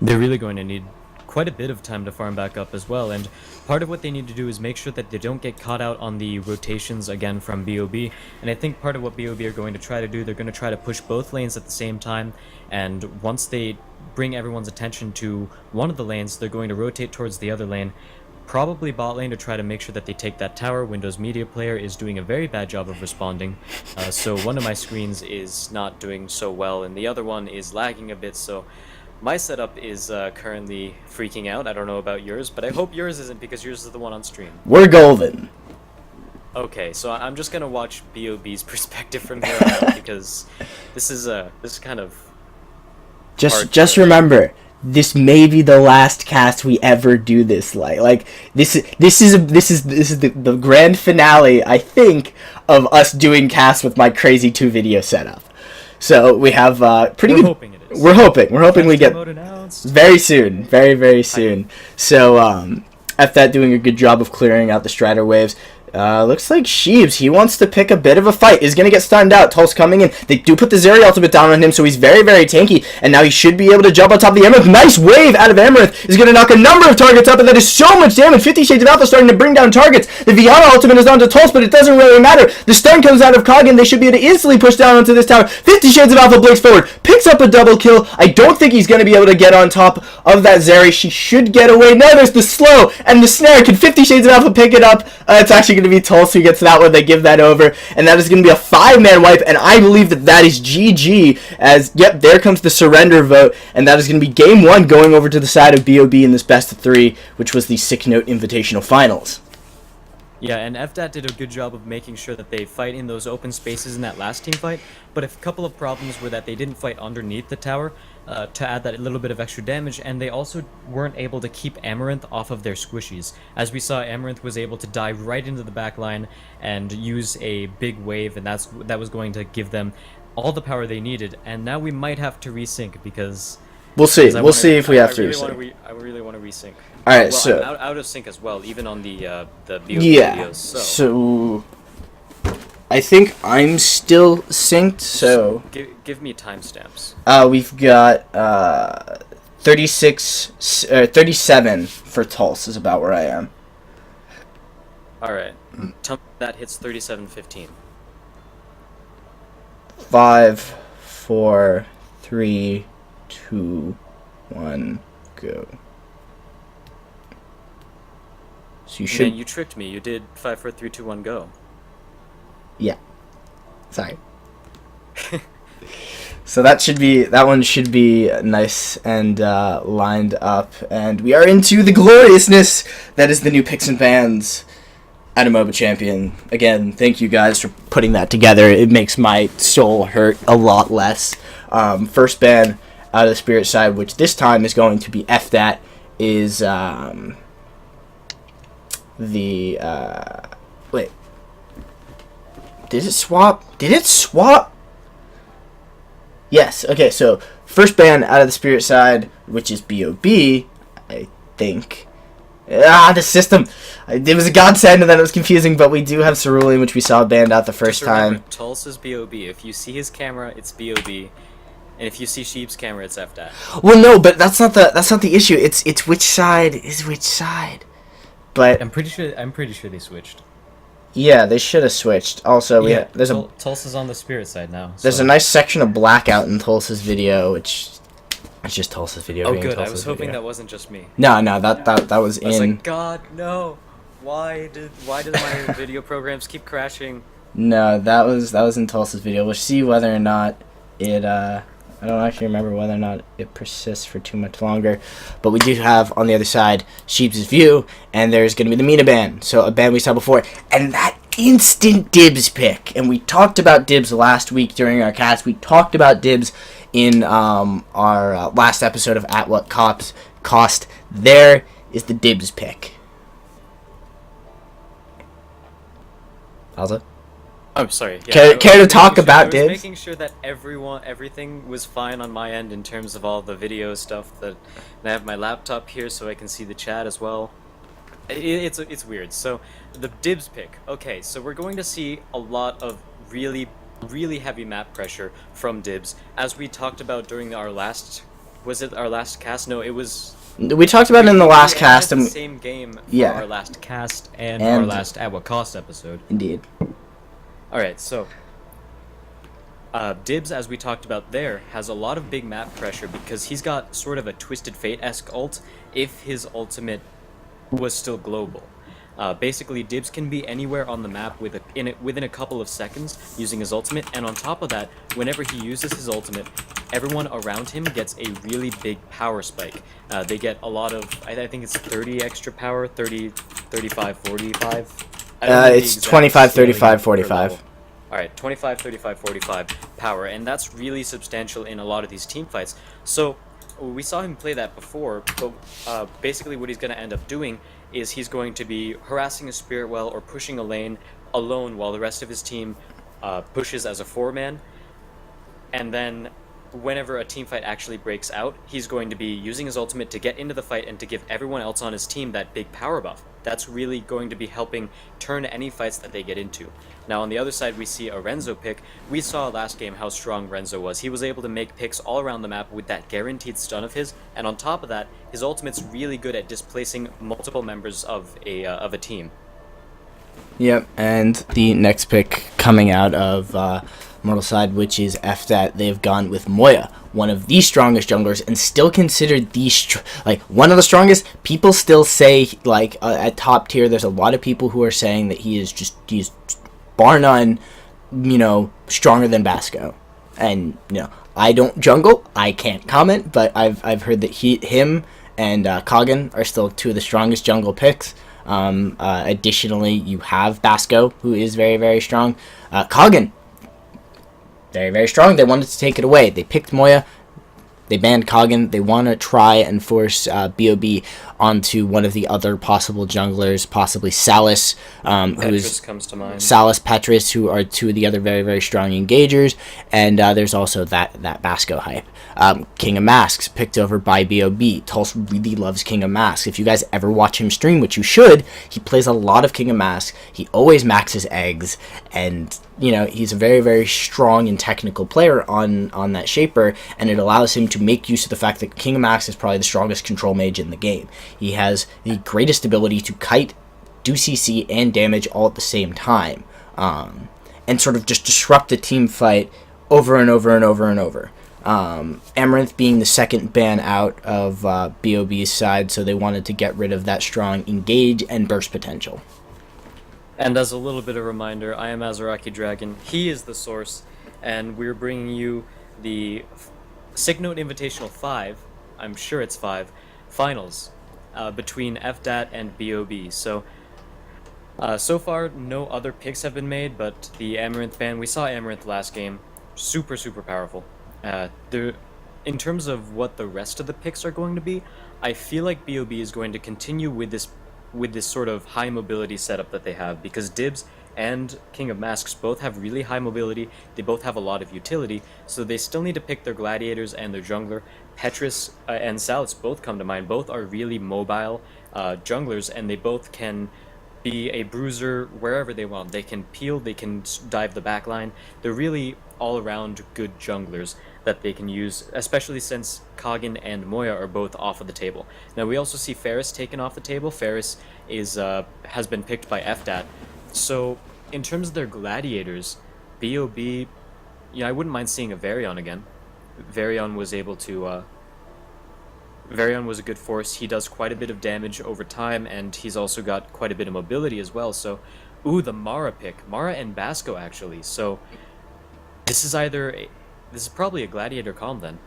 They're really going to need quite a bit of time to farm back up as well, and part of what they need to do is make sure that they don't get caught out on the rotations again from BOB, and I think part of what BOB are going to try to do, they're going to try to push both lanes at the same time, and once they bring everyone's attention to one of the lanes, they're going to rotate towards the other lane, probably bot lane, to try to make sure that they take that tower. Windows Media Player is doing a very bad job of responding, so one of my screens is not doing so well, and the other one is lagging a bit, so my setup is currently freaking out. I don't know about yours, but I hope yours isn't, because yours is the one on stream. We're golden. Okay, so I'm just gonna watch BOB's perspective from here on out, because this is kind of Just remember, this may be the last cast we ever do this like this is the grand finale, I think, of us doing casts with my crazy 2 video setup. So we have pretty good. Hoping it is. We're hoping we get Mode announced. very soon, very soon. So FDAT doing a good job of clearing out the Strider waves. Looks like Sheebs, he wants to pick a bit of a fight. Is going to get stunned out. Tulse coming in. They do put the Zeri ultimate down on him, so he's very tanky. And now he should be able to jump on top of the Amaranth. Nice wave out of Amaranth. Is going to knock a number of targets up, and that is so much damage. 50 Shades of Alpha starting to bring down targets. The Viana ultimate is down to Tulse, but it doesn't really matter. The stun comes out of Kogan. They should be able to instantly push down onto this tower. 50 Shades of Alpha breaks forward. Picks up a double kill. I don't think he's going to be able to get on top of that Zeri. She should get away. Now there's the slow and the snare. Can 50 Shades of Alpha pick it up? It's actually going to be Tulse who gets that one. They give that over, and that is going to be a 5-man wipe, and I believe that is GG, as, yep, there comes the surrender vote, and that is going to be game 1 going over to the side of BOB in this best of 3, which was the S1cknote Invitational Finals. Yeah, and FDAT did a good job of making sure that they fight in those open spaces in that last team fight, but a couple of problems were that they didn't fight underneath the tower to add that little bit of extra damage, and they also weren't able to keep Amaranth off of their squishies. As we saw, Amaranth was able to dive right into the back line and use a big wave, and that was going to give them all the power they needed, and now we might have to resync, because... We'll see. We'll see if we have to resync. I really want to resync. Alright, Well, so... I'm out of sync as well, even on the BOB yeah, videos, so... I think I'm still synced, so... Give me timestamps. We've got 37 for Tulse is about where I am. Alright. Tell me that hits 37:15. 5, 4, 3, 2, 1, go. So you should... Man, you tricked me. You did 5, 4, 3, 2, 1, go. Yeah. Sorry. So that one should be nice and lined up, and we are into the gloriousness that is the new picks and bans at a MOBA champion. Again, thank you guys for putting that together. It makes my soul hurt a lot less. First ban out of the Spirit side, which this time is going to be FDAT, is wait. Did it swap? Did it swap? Yes. Okay, so first ban out of the Spirit side, which is BOB, I think. The system. It was a godsend, and then it was confusing, but we do have Cerulean, which we saw banned out the first time. Tulse is BOB. If you see his camera, it's BOB. And if you see Sheep's camera, it's FDAT. Well, no, but that's not the issue. It's which side is which side. But I'm pretty sure they switched. yeah, they should have switched. Also, there's Tulse is on the Spirit side now. So. There's a nice section of blackout in Tulsa's video, which it's just Tulsa's video. Oh, being good. Tulsa's I was hoping video. that wasn't just me. No, that was in. I was like, God, no. Why did my video programs keep crashing? No, that was in Tulsa's video. We'll see whether or not it. I don't actually remember whether or not it persists for too much longer. But we do have on the other side Sheep's view, and there's going to be the Mina ban. So a ban we saw before, and that instant dibs pick. And we talked about dibs last week during our cast. We talked about dibs in our last episode of At What Cost. There is the dibs pick. Alza? I'm sorry. Yeah, Care to talk about I was Dibs? making sure that everything was fine on my end in terms of all the video stuff. And I have my laptop here so I can see the chat as well. It's weird. So the Dibs pick. Okay, so we're going to see a lot of really heavy map pressure from Dibs, as we talked about during our last. Was it our last cast? No, it was. We talked about it in the last cast. The same game for our last Cast and our last At What Cost episode. Indeed. Alright, so Dibs, as we talked about there, has a lot of big map pressure because he's got sort of a Twisted Fate-esque ult if his ultimate was still global. Basically, Dibs can be anywhere on the map within a couple of seconds using his ultimate, and on top of that, whenever he uses his ultimate, everyone around him gets a really big power spike. They get a lot of, I think it's 30 extra power, 30, 35, 45. It's 25, 35, 45. Alright, 25, 35, 45 power, and that's really substantial in a lot of these team fights. So, we saw him play that before, but basically what he's going to end up doing is he's going to be harassing a Spirit Well or pushing a lane alone while the rest of his team pushes as a 4-man, and then whenever a team fight actually breaks out, he's going to be using his ultimate to get into the fight and to give everyone else on his team that big power buff. That's really going to be helping turn any fights that they get into. Now on the other side we see a Renzo pick. We saw last game how strong Renzo was. He was able to make picks all around the map with that guaranteed stun of his, and on top of that, his ultimate's really good at displacing multiple members of a team. Yep, and the next pick coming out of Mortal Side, which is FDAT, they've gone with Moya, one of the strongest junglers, and still considered one of the strongest. People still say, at top tier, there's a lot of people who are saying that he's bar none, stronger than Basco. And, I don't jungle, I can't comment, but I've heard that him and Kagan are still two of the strongest jungle picks. Additionally, you have Basco, who is very, very strong. Kagan, very, very strong. They wanted to take it away. They picked Moya. They banned Kagan. They want to try and force BOB onto one of the other possible junglers, possibly Salas, Petrus comes to mind. Salas, Petrus, who are two of the other very, very strong engagers. And there's also that Basco hype. King of Masks picked over by BOB. Tulsa really loves King of Masks. If you guys ever watch him stream, which you should, he plays a lot of King of Masks. He always maxes eggs, and he's a very, very strong and technical player on that Shaper, and it allows him to make use of the fact that King of Masks is probably the strongest control mage in the game. He has the greatest ability to kite, do CC, and damage all at the same time, and sort of just disrupt the team fight over and over and over and over. Amaranth being the second ban out of BOB's side, so they wanted to get rid of that strong engage and burst potential. And as a little bit of a reminder, I am Azaraki Dragon, he is TheSource, and we're bringing you the S1cknote Invitational 5, I'm sure it's 5, finals between FDAT and BOB. So far, no other picks have been made, but the Amaranth ban, we saw Amaranth last game, super, super powerful. In terms of what the rest of the picks are going to be, I feel like BOB is going to continue with this sort of high mobility setup that they have, because Dibs and King of Masks both have really high mobility, they both have a lot of utility, so they still need to pick their gladiators and their jungler. Petrus and Salas both come to mind. Both are really mobile junglers, and they both can be a bruiser wherever they want. They can peel, they can dive the backline. They're really all-around good junglers that they can use, especially since Kagan and Moya are both off of the table. Now we also see Ferris taken off the table. Ferris has been picked by FDAT. So in terms of their gladiators, BOB, I wouldn't mind seeing a Varian again. Varian was able to Varian was a good force. He does quite a bit of damage over time, and he's also got quite a bit of mobility as well. So, the Mara pick. Mara and Basco, actually. So, this is probably a Gladiator Calm, then.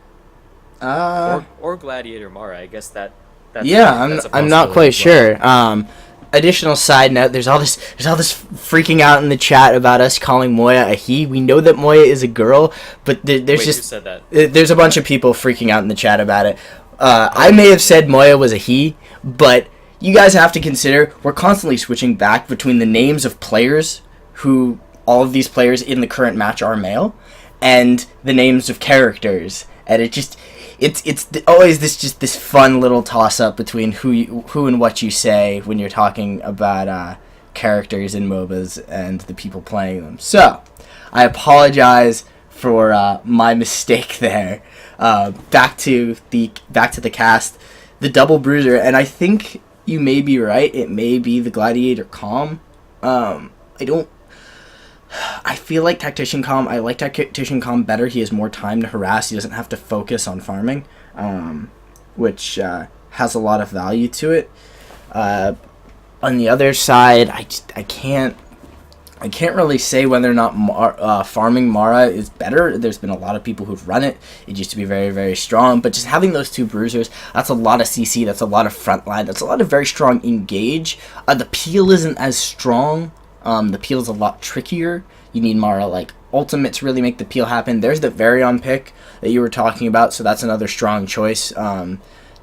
Or Gladiator Mara. I guess that's I'm not quite sure. Additional side note, there's all this freaking out in the chat about us calling Moya a he. We know that Moya is a girl, but there's who said that? There's a bunch of people freaking out in the chat about it. I may have said Moya was a he, but you guys have to consider we're constantly switching back between the names of players who all of these players in the current match are male, and the names of characters, and it's always this fun little toss up between who and what you say when you're talking about characters in MOBAs and the people playing them. So I apologize for my mistake there. Back to the cast, the double bruiser, and I think you may be right. It may be the Gladiator Calm. I feel like Tactician Calm. I like Tactician Calm better. He has more time to harass. He doesn't have to focus on farming, which has a lot of value to it. On the other side, I can't really say whether or not farming Mara is better. There's been a lot of people who've run it. It used to be very, very strong. But just having those two bruisers, that's a lot of CC. That's a lot of frontline. That's a lot of very strong engage. The peel isn't as strong. The peel is a lot trickier. You need Mara like ultimate to really make the peel happen. There's the Varion pick that you were talking about. So that's another strong choice to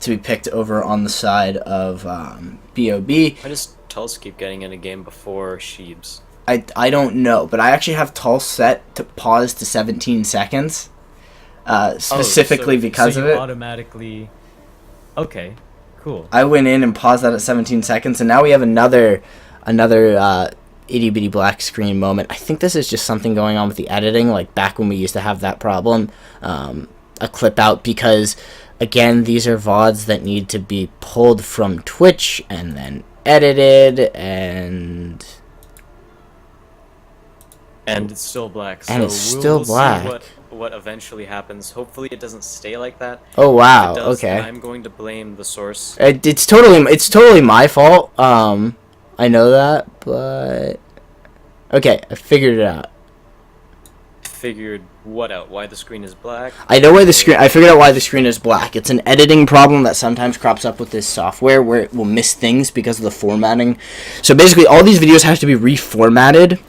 be picked over on the side of BOB. Why does Tulse keep getting in a game before Sheebs? I don't know, but I actually have Tulse set to pause to 17 seconds, specifically because of it. Automatically. Okay, cool. I went in and paused that at 17 seconds, and now we have another itty bitty black screen moment. I think this is just something going on with the editing, like back when we used to have that problem. A clip out because, again, these are VODs that need to be pulled from Twitch and then edited and it's still black. So and it's still black. See what eventually happens. Hopefully it doesn't stay like that. Oh wow. If it does, okay. then I'm going to blame TheSource. It's totally my fault. I know that, but okay, I figured it out. Figured what out? Why the screen is black? I figured out why the screen is black. It's an editing problem that sometimes crops up with this software where it will miss things because of the formatting. So basically, all these videos have to be reformatted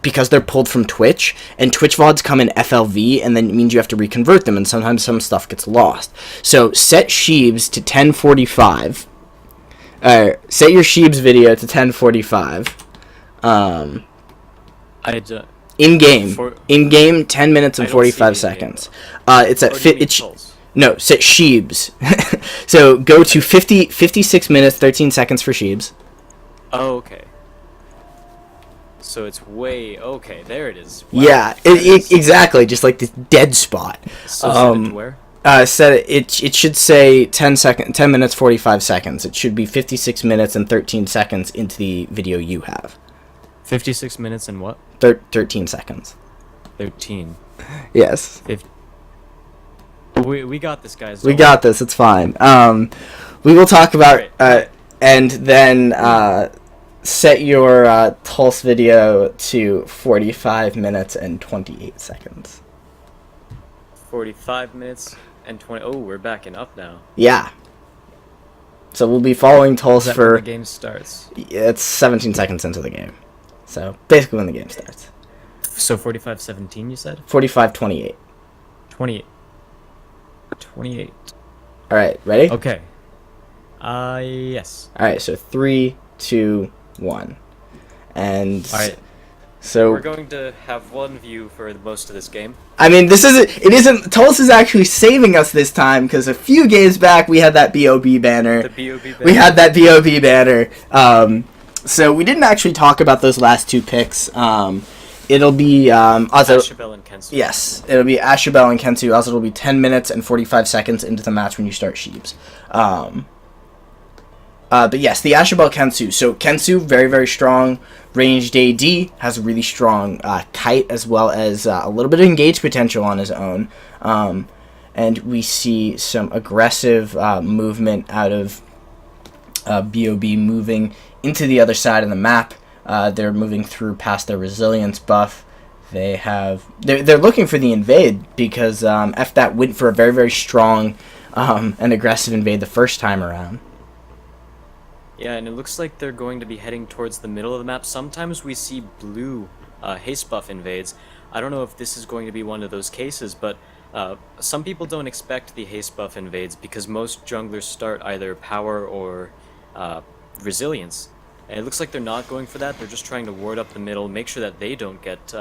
because they're pulled from Twitch, and Twitch VODs come in FLV, and then it means you have to reconvert them, and sometimes some stuff gets lost. So set Sheebs to 1045. Set your Sheebs video to 1045. In game 10 minutes and 45 seconds. It's at no, set Sheebs. So go to 56 minutes 13 seconds for Sheebs. Oh, okay. So it's okay. There it is. Wow. Yeah, exactly, just like this dead spot. So set it to where? It should say 10 minutes 45 seconds. It should be 56 minutes and 13 seconds into the video you have. 56 minutes and what? 13 seconds. 13. Yes. We got this, guys. We got this. It's fine. We will talk about and then set your Tulse video to 45 minutes and 28 seconds. 45 minutes and 20. Oh, we're backing up now. Yeah. So we'll be following Tulse for. When the game starts. It's 17 seconds into the game. So basically when the game starts. So 45:17, you said? 45:28. 28. 28. All right, ready? Okay. Yes. All right, so 3, 2, 1, and all right. So we're going to have one view for most of this game. I mean, it isn't. Tulse is actually saving us this time because a few games back we had that BOB banner. The BOB banner. We had that BOB banner. So we didn't actually talk about those last two picks. It'll be Ashabel and Kensu. Yes, it'll be Ashabel and Kensu. Also, it'll be 10 minutes and 45 seconds into the match when you start Sheebs. But yes, the Ashabel Kensu. So Kensu, very, very strong ranged AD, has a really strong kite as well as a little bit of engage potential on his own. And we see some aggressive movement out of BOB moving into the other side of the map. They're moving through past their resilience buff. They're looking for the invade because FDAT went for a very, very strong and aggressive invade the first time around. Yeah, and it looks like they're going to be heading towards the middle of the map. Sometimes we see blue haste buff invades. I don't know if this is going to be one of those cases, but some people don't expect the haste buff invades because most junglers start either power or resilience. And it looks like they're not going for that. They're just trying to ward up the middle, make sure that they don't get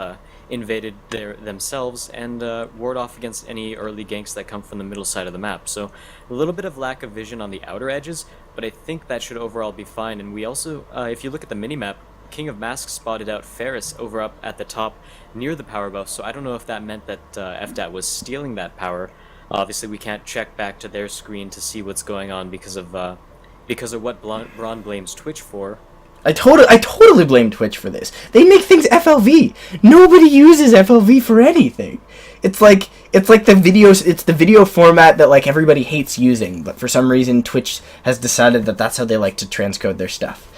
invaded themselves, and ward off against any early ganks that come from the middle side of the map. So a little bit of lack of vision on the outer edges, but I think that should overall be fine. And we also, if you look at the minimap, King of Masks spotted out Ferris over up at the top near the power buff, so I don't know if that meant that FDAT was stealing that power. Obviously, we can't check back to their screen to see what's going on because of what Braun blames Twitch for. I totally blame Twitch for this. They make things FLV. Nobody uses FLV for anything. It's like the videos. It's the video format that like everybody hates using, but for some reason Twitch has decided that that's how they like to transcode their stuff.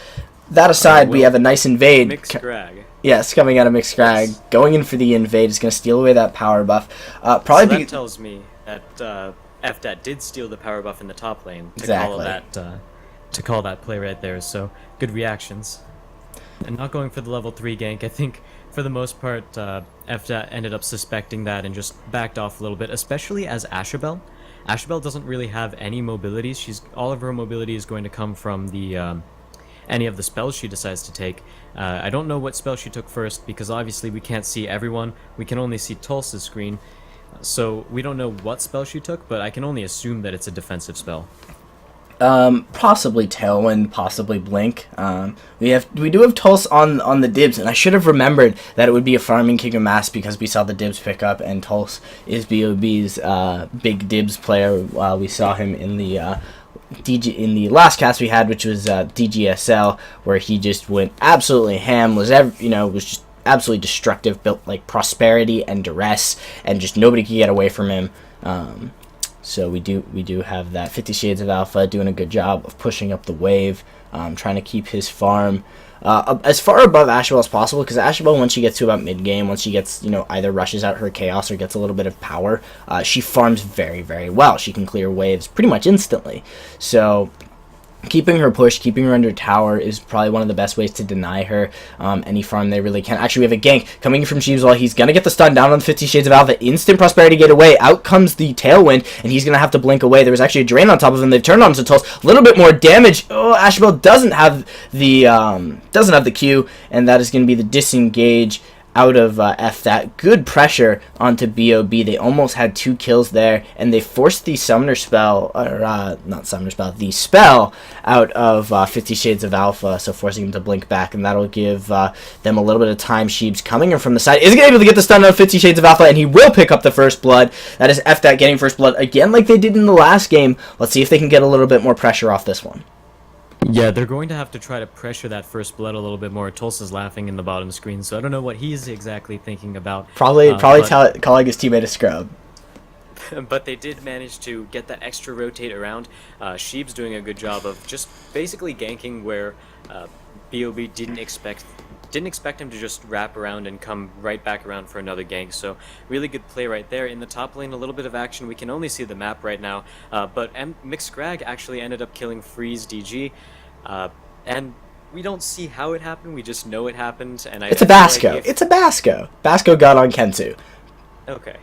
That aside, we have a nice invade. Mixgrag. Yes, coming out of Mixgrag, Yes. Going in for the invade is going to steal away that power buff. So that tells me that FDAT did steal the power buff in the top lane to call that play right there. So good reactions, and not going for the level 3 gank. I think for the most part, FDAT ended up suspecting that and just backed off a little bit, especially as Ashabel. Ashabel doesn't really have any mobilities. All of her mobility is going to come from the any of the spells she decides to take. I don't know what spell she took first, because obviously we can't see everyone. We can only see Tulsa's screen, so we don't know what spell she took, but I can only assume that it's a defensive spell. Possibly Tailwind, possibly Blink. We do have Tulsa on the dibs, and I should have remembered that it would be a farming King of Mass because we saw the dibs pick up, and Tulsa is BOB's big dibs player. We saw him in the in the last cast we had, which was DGSL, where he just went absolutely ham. Was just absolutely destructive. Built like prosperity and duress, and just nobody could get away from him. So we do have that 50 Shades of Alpha doing a good job of pushing up the wave, trying to keep his farm as far above Ashabel as possible, because Ashabel, once she gets to about mid game, once she gets either rushes out her chaos or gets a little bit of power, she farms very, very well. She can clear waves pretty much instantly. So keeping her push, keeping her under tower is probably one of the best ways to deny her any farm they really can. Actually, we have a gank coming from Sheepswell. He's going to get the stun down on the 50 Shades of Alpha. Instant prosperity get away. Out comes the Tailwind, and he's going to have to blink away. There was actually a drain on top of him. They've turned on to Tulsa. A little bit more damage. Oh, Ashabel doesn't have the Q, and that is going to be the disengage out of FDAT. Good pressure onto BOB. They almost had 2 kills there, and they forced the summoner spell, or not summoner spell, the spell out of 50 Shades of Alpha, so forcing him to blink back, and that'll give them a little bit of time. Sheebs coming in from the side is going to be able to get the stun out of 50 Shades of Alpha, and he will pick up the first blood. That is FDAT getting first blood again like they did in the last game. Let's see if they can get a little bit more pressure off this one. Yeah, they're going to have to try to pressure that first blood a little bit more. Tulsa's laughing in the bottom screen, so I don't know what he's exactly thinking about. Probably calling his teammate a scrub. But they did manage to get that extra rotate around. Sheeb's doing a good job of just basically ganking where BOB didn't expect him to just wrap around and come right back around for another gank. So really good play right there. In the top lane, a little bit of action. We can only see the map right now, but Mixgrag actually ended up killing Freeze DG, and we don't see how it happened. We just know it happened. And it's a Basco. It's a Basco. Basco got on Kensu. Okay.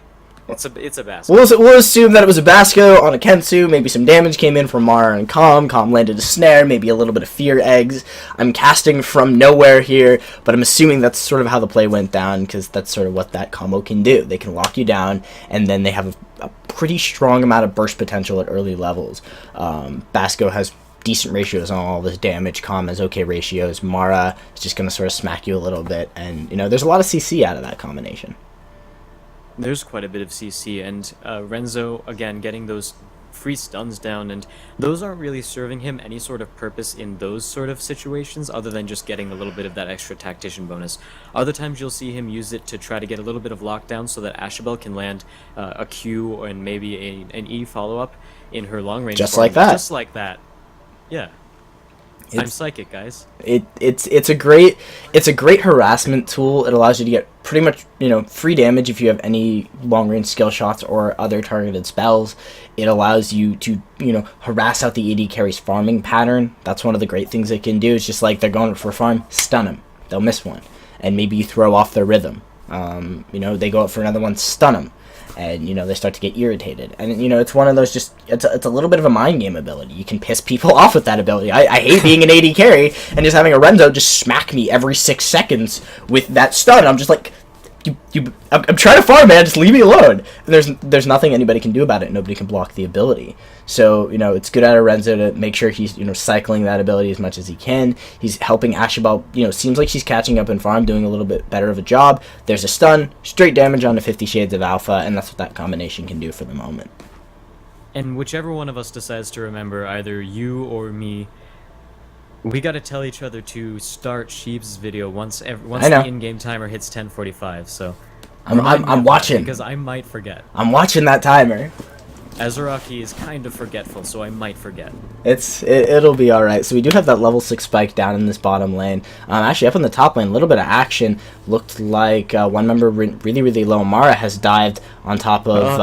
It's a Basco. We'll assume that it was a Basco on a Kensu. Maybe some damage came in from Mara and Calm. Calm landed a snare. Maybe a little bit of fear eggs. I'm casting from nowhere here, but I'm assuming that's sort of how the play went down, because that's sort of what that combo can do. They can lock you down, and then they have a pretty strong amount of burst potential at early levels. Basco has decent ratios on all this damage. Calm has okay ratios. Mara is just going to sort of smack you a little bit, and there's a lot of CC out of that combination. There's quite a bit of CC, and Renzo, again, getting those free stuns down, and those aren't really serving him any sort of purpose in those sort of situations, other than just getting a little bit of that extra tactician bonus. Other times you'll see him use it to try to get a little bit of lockdown so that Ashabel can land a Q and maybe an E follow-up in her long-range Just farm. like that. Just like that. Yeah. I'm psychic, guys. It's a great harassment tool. It allows you to get pretty much free damage if you have any long range skill shots or other targeted spells. It allows you to harass out the AD carry's farming pattern. That's one of the great things it can do. It's just like they're going for a farm, stun them. They'll miss one, and maybe you throw off their rhythm. They go out for another one, stun them. and they start to get irritated. And it's one of those, just it's a little bit of a mind game ability. You can piss people off with that ability. I hate being an AD carry and just having a Renzo just smack me every 6 seconds with that stun. I'm just like, I'm trying to farm, man. Just leave me alone. And there's nothing anybody can do about it. Nobody can block the ability. So it's good out of Renzo to make sure he's cycling that ability as much as he can. He's helping Ashabel. Seems like she's catching up in farm, doing a little bit better of a job. There's a stun, straight damage onto 50 Shades of Alpha, and that's what that combination can do for the moment. And whichever one of us decides to remember, either you or me, we gotta tell each other to start Sheeb's video once the in-game timer hits 10:45. So I'm watching, because I might forget. I'm watching that timer. Azaraki is kind of forgetful, so I might forget. It'll be all right. So we do have that level 6 spike down in this bottom lane. Actually, up in the top lane, a little bit of action. Looked like one member really low. Mara has dived on top of.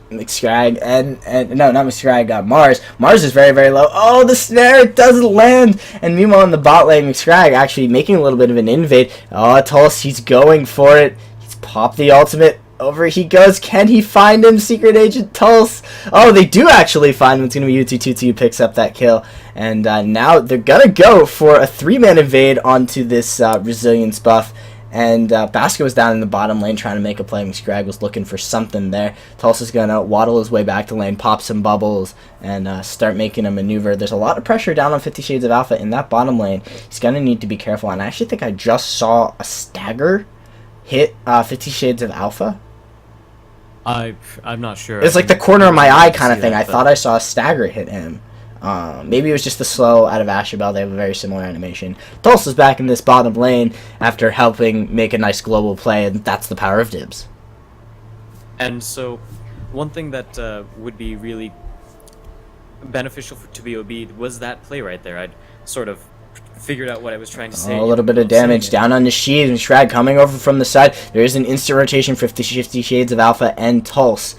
McScrag and no, not McScrag, Mars. Mars is very low. Oh, the snare, it doesn't land. And meanwhile in the bot lane, McScrag actually making a little bit of an invade. Oh, Tulse, he's going for it. He's popped the ultimate. Over he goes. Can he find him, Secret Agent Tulse? Oh, they do actually find him. It's going to be U222 who picks up that kill. And now they're going to go for a 3-man invade onto this resilience buff. And Basco was down in the bottom lane trying to make a play. McScrag was looking for something there. Tulsa's going to waddle his way back to lane, pop some bubbles, and start making a maneuver. There's a lot of pressure down on 50 Shades of Alpha in that bottom lane. He's going to need to be careful. And I actually think I just saw a stagger hit 50 Shades of Alpha. I'm not sure. It's like the corner of my eye kind of thing. I thought I saw a stagger hit him. Maybe it was just the slow out of Ashabel. They have a very similar animation. Tulsa's back in this bottom lane after helping make a nice global play, and that's the power of dibs. And so, one thing that would be really beneficial to BOB was that play right there. I'd sort of figured out what I was trying to say. A little bit of damage down on the Sheed, and Shrag coming over from the side. There is an instant rotation for 50 Shades of Alpha and Tulse.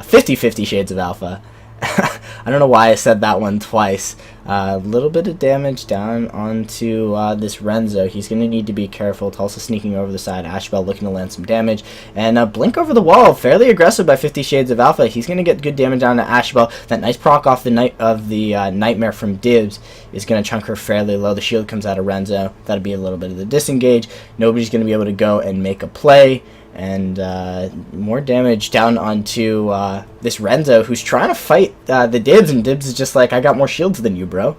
50 Shades of Alpha. I don't know why I said that one twice. A little bit of damage down onto this Renzo. He's going to need to be careful. Tulsa sneaking over the side. Ashabel looking to land some damage. And Blink over the wall. Fairly aggressive by 50 Shades of Alpha. He's going to get good damage down to Ashabel. That nice proc off the Nightmare from Dibs is going to chunk her fairly low. The shield comes out of Renzo. That'll be a little bit of the disengage. Nobody's going to be able to go and make a play. And more damage down onto this Renzo, who's trying to fight the Dibs, and Dibs is just like, I got more shields than you, bro.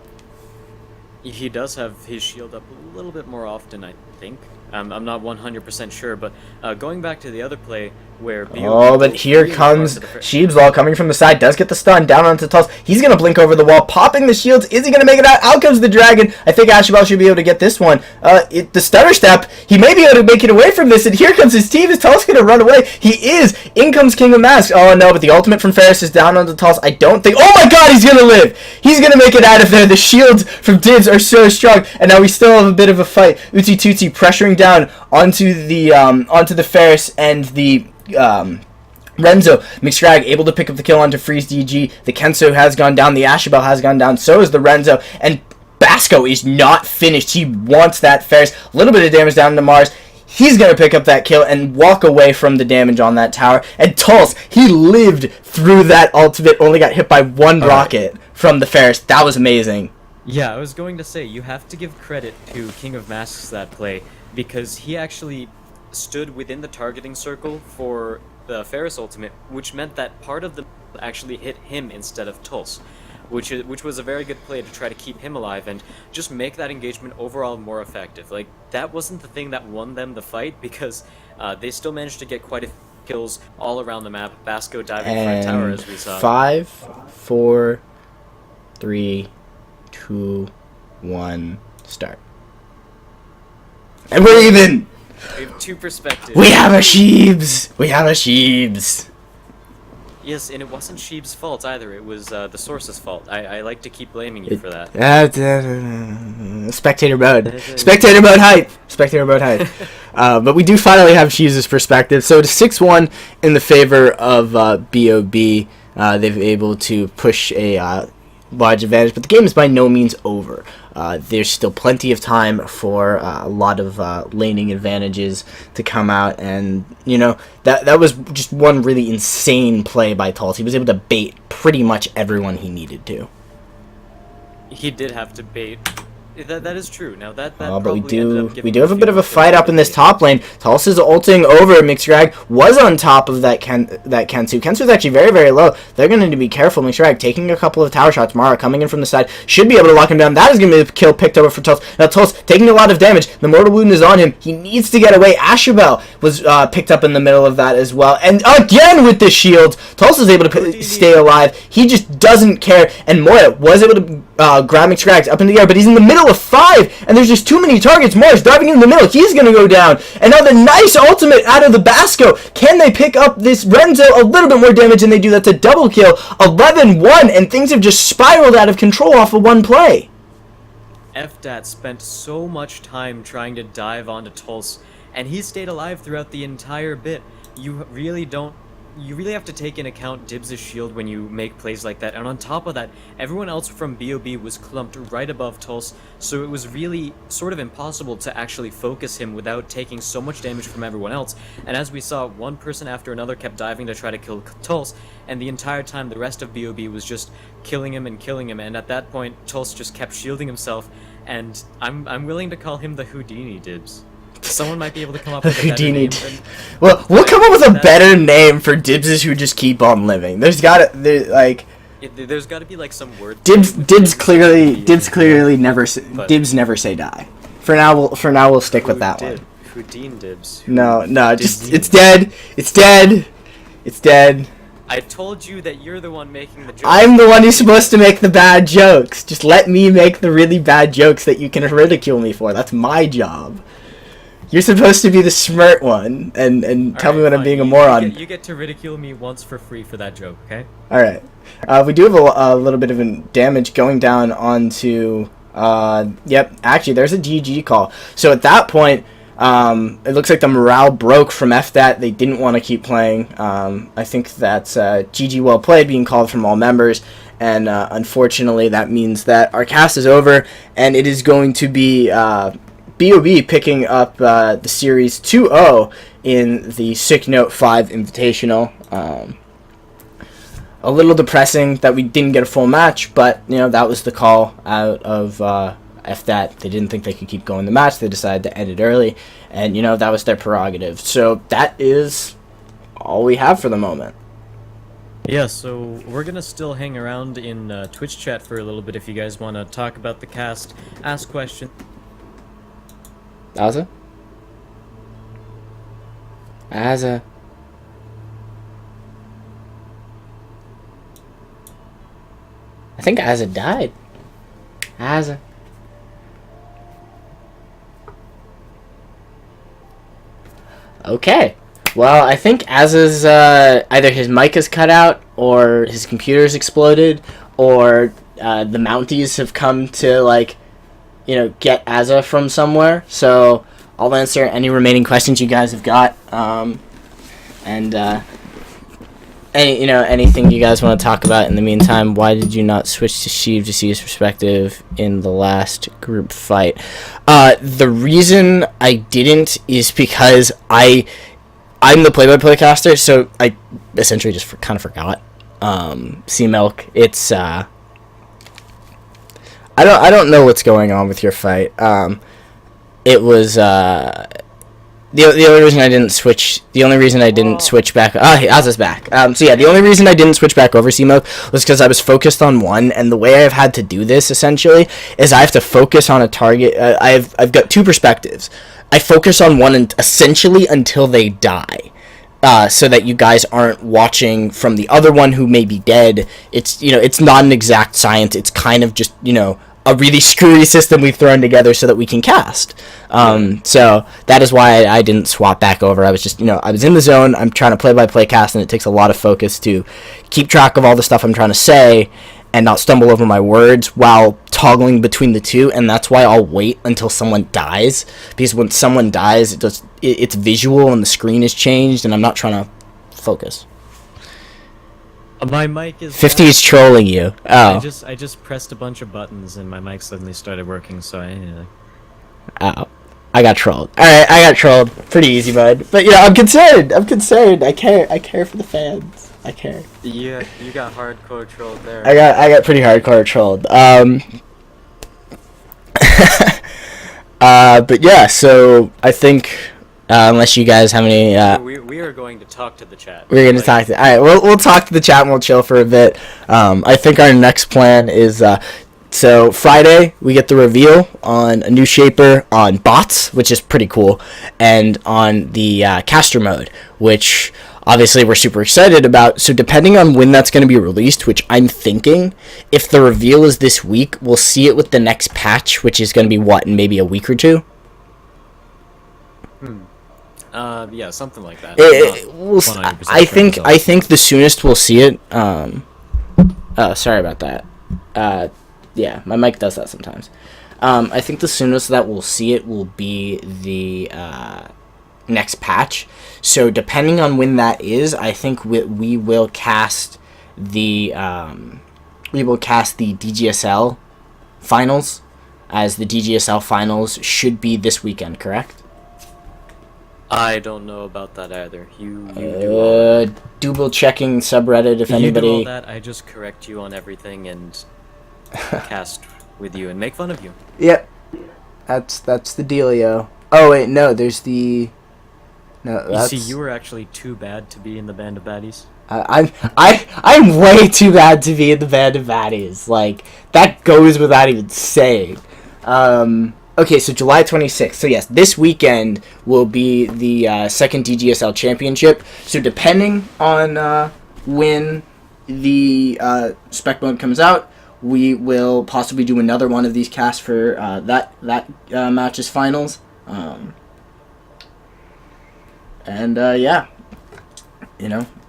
He does have his shield up a little bit more often, I think. I'm not 100% sure, but going back to the other play where... Oh, but here comes Sheebswall coming from the side, does get the stun down onto Tulse. He's going to blink over the wall, popping the shields. Is he going to make it out? Out comes the dragon. I think Ashabel should be able to get this one. The stutter step, he may be able to make it away from this, and here comes his team. Is Tulse going to run away? He is. In comes King of Masks. Oh, no, but the ultimate from Ferris is down onto Tulse. I don't think... Oh, my God, he's going to live. He's going to make it out of there. The shields from Dibs are so strong, and now we still have a bit of a fight. Uzi Tutsi pressuring down onto the Ferris and the Renzo. McScrag able to pick up the kill onto Freeze DG. The Kenso has gone down. The Ashabel has gone down. So is the Renzo. And Basco is not finished. He wants that Ferris. A little bit of damage down to Mars. He's going to pick up that kill and walk away from the damage on that tower. And Tulse, he lived through that ultimate. Only got hit by one rocket from the Ferris. That was amazing. Yeah, I was going to say, you have to give credit to King of Masks that play, because he actually stood within the targeting circle for the Ferris ultimate, which meant that part of the actually hit him instead of Tulse, which was a very good play to try to keep him alive and just make that engagement overall more effective. Like, that wasn't the thing that won them the fight, because they still managed to get quite a few kills all around the map. Basco diving for a tower, as we saw. 5, 4, 3, 2, 1, start. And we're even! We have two perspectives. We have a Sheebs! We have a Sheebs! Yes, and it wasn't Sheeb's fault either. It was TheSource's fault. I like to keep blaming you for that. Spectator mode. Spectator mode hype! Spectator mode hype. But we do finally have Sheebs' perspective. So it's 6-1 in the favor of BOB. They've been able to push a large advantage, but the game is by no means over. there's still plenty of time for a lot of laning advantages to come out, and that was just one really insane play by Tulsa. He was able to bait pretty much everyone he needed to. He did have to bait. That is true. Now that but we do have a bit of a fight up in this top lane. Tulsa's ulting over. Mixrag was on top of that Kensu. Kensu's actually very, very low. They're going to need to be careful. Mixrag taking a couple of tower shots. Mara coming in from the side should be able to lock him down. That is going to be a kill picked over for Tulsa. Now Tulsa taking a lot of damage. The mortal wound is on him. He needs to get away. Ashabel was picked up in the middle of that as well. And again with the shield, Tulsa's able to stay alive. He just doesn't care. And Moya was able to grab Mixrag up in the air, but he's in the middle of 5, and there's just too many targets. Morris diving in the middle. He's going to go down. And now the nice ultimate out of the Basco. Can they pick up this Renzo a little bit more damage, and they do? That's a double kill. 11-1, and things have just spiraled out of control off of one play. FDAT spent so much time trying to dive onto Tulsa, and he stayed alive throughout the entire bit. You really have to take in account Dibs' shield when you make plays like that, and on top of that, everyone else from BOB was clumped right above Tulsa, so it was really sort of impossible to actually focus him without taking so much damage from everyone else. And as we saw, one person after another kept diving to try to kill Tulsa, and the entire time the rest of BOB was just killing him, and at that point, Tulsa just kept shielding himself, and I'm willing to call him the Houdini Dibs. Someone might be able to come up with a better name than... Well, we'll come up with a better name for Dibses who just keep on living. There's gotta be like some word. Dibs clearly never say die. For now we'll stick with that one. Houdini Dibs. No, just it's dead. It's dead. It's dead. I told you that you're the one making the jokes. I'm the one who's supposed to make the bad jokes. Just let me make the really bad jokes that you can ridicule me for. That's my job. You're supposed to be the smart one and tell me when I'm being a moron. You get to ridicule me once for free for that joke, okay? Alright. We do have a little bit of damage going down onto... Yep, actually, there's a GG call. So at that point, it looks like the morale broke from FDAT. They didn't want to keep playing. I think that's GG well played being called from all members. And unfortunately, that means that our cast is over, and it is going to be... BOB picking up the series 2-0 in the S1cknote 5 Invitational. A little depressing that we didn't get a full match, but that was the call out of FDAT. They didn't think they could keep going the match. They decided to end it early, and that was their prerogative. So that is all we have for the moment. Yeah, so we're gonna still hang around in Twitch chat for a little bit if you guys want to talk about the cast, ask questions. Azza? I think Azza died. Azza. Okay. Well, I think Azza's either his mic is cut out, or his computer's exploded, or the Mounties have come to get Azza from somewhere. So I'll answer any remaining questions you guys have got, anything you guys want to talk about in the meantime. Why did you not switch to Sheev to see his perspective in the last group fight? The reason I didn't is because I'm the play-by-play caster, so I essentially just kind of forgot. C-Milk, it's I don't know what's going on with your fight. It was the only reason I didn't switch. The only reason I didn't switch back. Azza's back. So yeah, the only reason I didn't switch back over C-Mode was because I was focused on one, and the way I've had to do this essentially is I have to focus on a target. I've got two perspectives. I focus on one essentially until they die. So that you guys aren't watching from the other one who may be dead. It's it's not an exact science. It's kind of just a really screwy system we've thrown together so that we can cast. So that is why I didn't swap back over. I was just I was in the zone. I'm trying to play cast, and it takes a lot of focus to keep track of all the stuff I'm trying to say and not stumble over my words while toggling between the two. And that's why I'll wait until someone dies, because when someone dies, it's visual and the screen is changed, and I'm not trying to focus. My mic is 50 back. is trolling you. I Oh. just pressed a bunch of buttons and my mic suddenly started working. So Oh. I got trolled. Alright, I got trolled. Pretty easy, bud. But, I'm concerned. I'm concerned. I care for the fans. I care. Yeah, you got hardcore trolled there. I got pretty hardcore trolled. But yeah, so I think unless you guys have any, we are going to talk to the chat. we're gonna talk to. All right, we'll talk to the chat and we'll chill for a bit. I think our next plan is so Friday we get the reveal on a new shaper on bots, which is pretty cool, and on the caster mode, which obviously we're super excited about. So depending on when that's going to be released, which I'm thinking, if the reveal is this week, we'll see it with the next patch, which is going to be what, in maybe a week or two. yeah, something like that. I think the soonest we'll see it. Oh, sorry about that. Yeah, my mic does that sometimes. I think the soonest that we'll see it will be the next patch. So depending on when that is, I think we will cast the DGSL finals, as the DGSL finals should be this weekend, correct? I don't know about that either. You do double checking subreddit if you anybody. do all that. I just correct you on everything and cast with you and make fun of you. Yep, that's the dealio. Oh wait, no, there's the. No, that's. You see, you were actually too bad to be in the band of baddies. I'm way too bad to be in the band of baddies. Like, that goes without even saying. Okay, so July 26th. So yes, this weekend will be the second DGSL championship. So depending on when the spec mode comes out, we will possibly do another one of these casts for that match's finals. Yeah,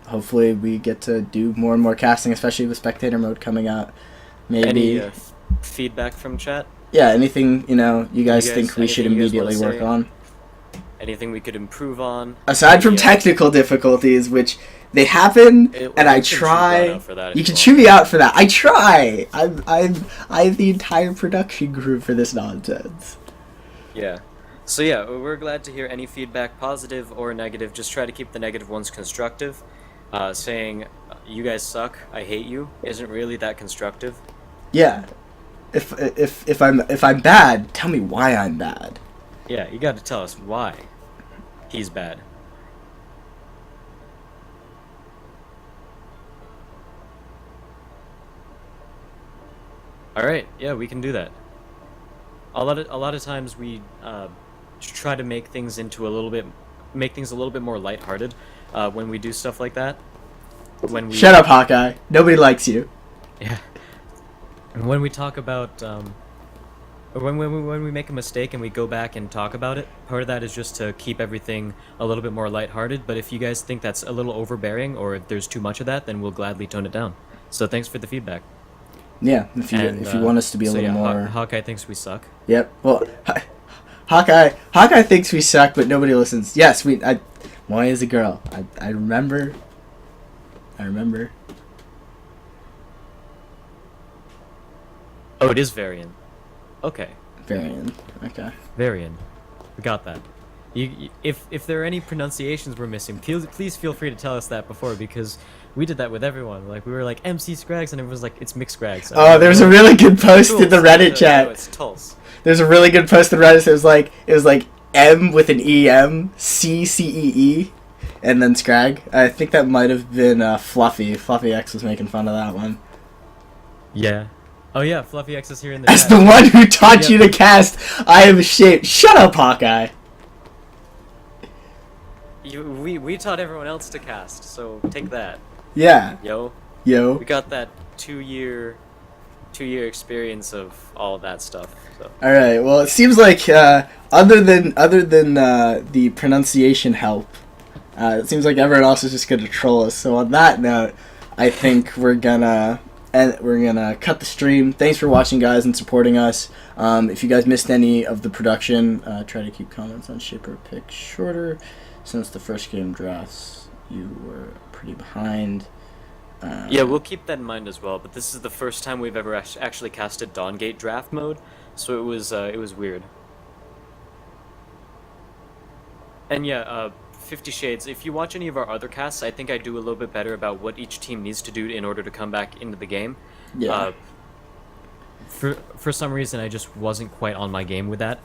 hopefully we get to do more and more casting, especially with spectator mode coming out. Maybe any feedback from chat? Yeah, anything you guys think we should immediately work on? Anything we could improve on? Aside from technical difficulties, which they happen, and I try. You can chew me out for that. I try. I'm the entire production crew for this nonsense. Yeah. So yeah, we're glad to hear any feedback, positive or negative. Just try to keep the negative ones constructive. Saying you guys suck, I hate you, isn't really that constructive. Yeah. If I'm bad, tell me why I'm bad. Yeah, you got to tell us why he's bad. All right, yeah, we can do that. A lot of times we try to make things a little bit more lighthearted when we do stuff like that. Shut up, Hawkeye. Nobody likes you. Yeah. And when we talk about when we make a mistake and we go back and talk about it, part of that is just to keep everything a little bit more lighthearted. But if you guys think that's a little overbearing or if there's too much of that, then we'll gladly tone it down. So thanks for the feedback. Yeah, if you want us to be a little more. Hawkeye thinks we suck. Yep. Well, Hawkeye thinks we suck, but nobody listens. Yes, Moy is a girl. I remember. Oh, it is Varian. Okay. Varian. Okay. Varian. We got that. If there are any pronunciations we're missing, please feel free to tell us that before, because we did that with everyone. Like, we were like MC Scrags, and everyone was like, it's Mixed Scrags. Oh, there's a really good post in the Reddit chat. No, it's Tulse. There's a really good post in Reddit. It was like M with an EM, CCEE, and then Scrag. I think that might have been Fluffy. Fluffy X was making fun of that one. Yeah. Oh yeah, Fluffy X is here in the As chat. the one who taught you to cast, I am ashamed. Shut up, Hawkeye. We taught everyone else to cast, so take that. Yeah. Yo. We got that two-year experience of all that stuff. So. All right. Well, it seems like other than the pronunciation help, it seems like everyone else is just gonna troll us. So on that note, I think we're gonna cut the stream. Thanks for watching, guys, and supporting us. If you guys missed any of the production, try to keep comments on shipper pick shorter. Since the first game drafts, you were pretty behind. Yeah, we'll keep that in mind as well. But this is the first time we've ever actually casted Dawngate draft mode, so it was weird. And yeah, 50 Shades. If you watch any of our other casts, I think I do a little bit better about what each team needs to do in order to come back into the game. Yeah. For some reason, I just wasn't quite on my game with that.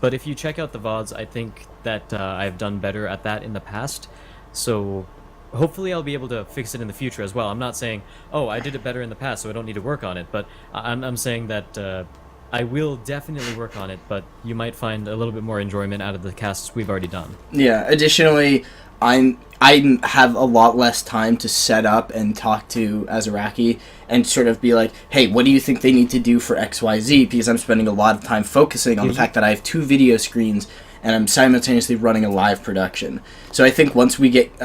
But if you check out the VODs, I think that I've done better at that in the past. So hopefully I'll be able to fix it in the future as well. I'm not saying, oh, I did it better in the past, so I don't need to work on it. But I'm saying that I will definitely work on it, but you might find a little bit more enjoyment out of the casts we've already done. Yeah. Additionally, I have a lot less time to set up and talk to Azaraki and sort of be like, hey, what do you think they need to do for XYZ? Because I'm spending a lot of time focusing on the fact that I have 2 video screens and I'm simultaneously running a live production. So I think once we get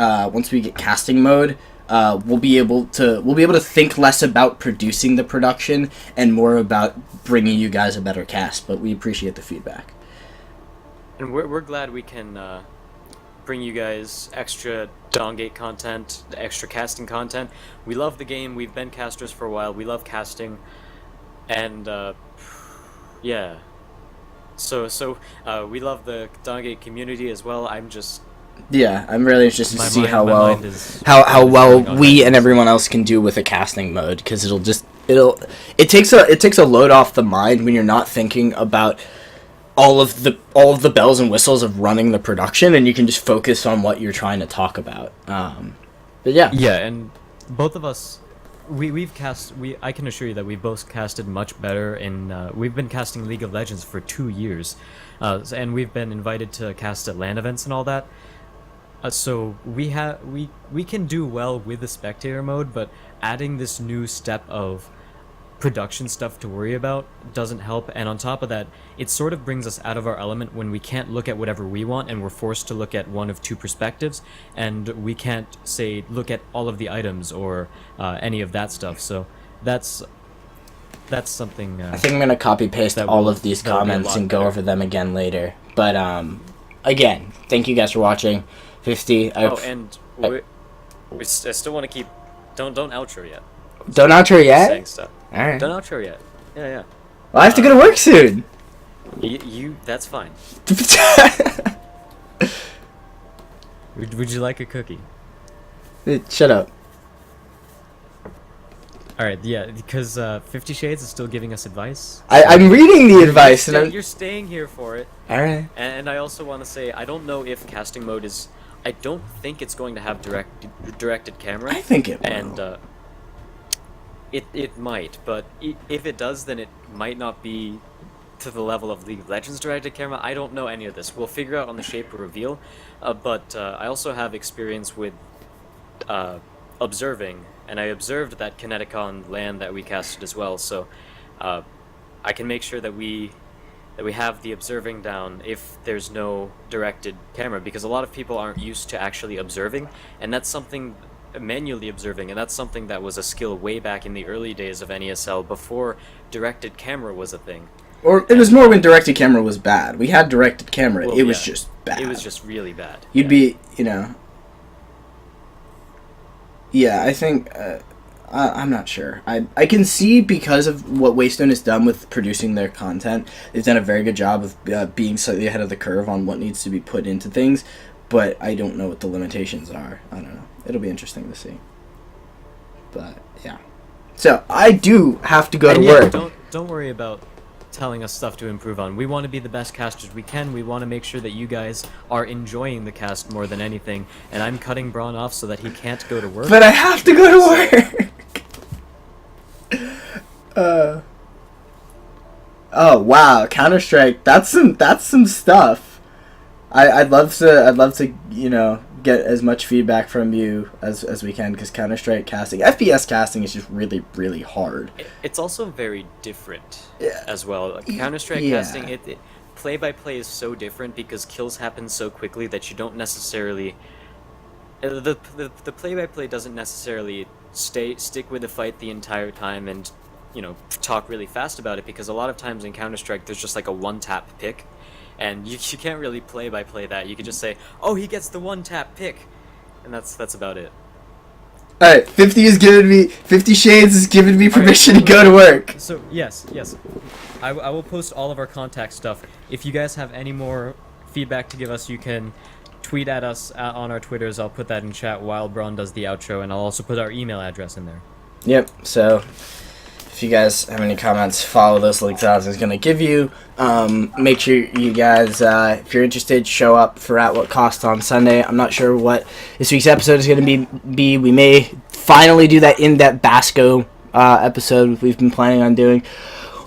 casting mode, we'll be able to think less about producing the production and more about bringing you guys a better cast. But we appreciate the feedback. And we're glad we can bring you guys extra Dawngate content, extra casting content. We love the game. We've been casters for a while. We love casting, and yeah. So we love the Dawngate community as well. I'm really interested to see how well going on we that. and everyone else can do with a casting mode, because it takes a load off the mind when you're not thinking about all of the bells and whistles of running the production, and you can just focus on what you're trying to talk about. But yeah. Yeah, and both of us, I can assure you that we've both casted much better we've been casting League of Legends for 2 years, and we've been invited to cast at LAN events and all that. So we can do well with the spectator mode, but adding this new step of production stuff to worry about doesn't help. And on top of that, it sort of brings us out of our element when we can't look at whatever we want and we're forced to look at one of 2 perspectives, and we can't say look at all of the items or any of that stuff. So that's something I think I'm gonna copy paste all of these comments and go over them again later. But again, thank you guys for watching. 50. I still want to keep. Don't outro yet. Don't outro yet? Saying stuff. All right. Don't outro yet. Yeah. Well, I have to go to work soon. You that's fine. Would you like a cookie? Shut up. All right, yeah, because 50 Shades is still giving us advice. I'm reading the advice, and You're staying here for it. all right. And I also want to say, I don't know if casting mode is. I don't think it's going to have directed camera. I think it will. And it might, but if it does, then it might not be to the level of League of Legends directed camera. I don't know any of this. We'll figure out on the shape reveal. But I also have experience with observing, and I observed that Kineticon LAN that we casted as well. So I can make sure that we have the observing down if there's no directed camera, because a lot of people aren't used to actually observing, and that's something manually observing, and that's something that was a skill way back in the early days of NESL before directed camera was a thing. Or it was more when directed camera was bad. We had directed camera. Well, it was yeah. just bad. It was just really bad. You'd Yeah. be, Yeah, I think I'm not sure. I can see, because of what Waystone has done with producing their content, they've done a very good job of being slightly ahead of the curve on what needs to be put into things, but I don't know what the limitations are. I don't know. It'll be interesting to see. But yeah. So I do have to go to work. Don't worry about telling us stuff to improve on. We want to be the best casters we can. We want to make sure that you guys are enjoying the cast more than anything. And I'm cutting Braun off so that he can't go to work. But I have to go to work. Oh wow, Counter-Strike. That's some stuff. I'd love to get as much feedback from you as we can, because Counter-Strike casting, FPS casting is just really, really hard. It's also very different as well. Like, Counter-Strike Yeah. casting, play-by-play is so different because kills happen so quickly that you don't necessarily... The play-by-play doesn't necessarily stick with the fight the entire time and, talk really fast about it, because a lot of times in Counter-Strike there's just like a one-tap pick. And you can't really play-by-play that. You could just say, oh, he gets the one-tap pick. And that's about it. Alright, 50 Shades is giving me permission to go to work. So yes, I will post all of our contact stuff. If you guys have any more feedback to give us, you can tweet at us on our Twitters. I'll put that in chat while Braun does the outro, and I'll also put our email address in there. Yep, so if you guys have any comments, follow those links I was going to give you. Make sure you guys, if you're interested, show up for At What Cost on Sunday. I'm not sure what this week's episode is going to be. We may finally do that in-depth Basco episode we've been planning on doing.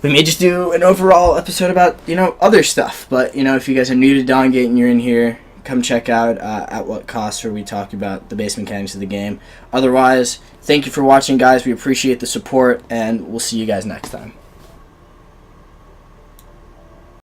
We may just do an overall episode about, other stuff. But, if you guys are new to Dawngate and you're in here, come check out At What Cost, where we talk about the base mechanics of the game. Otherwise, thank you for watching, guys. We appreciate the support, and we'll see you guys next time.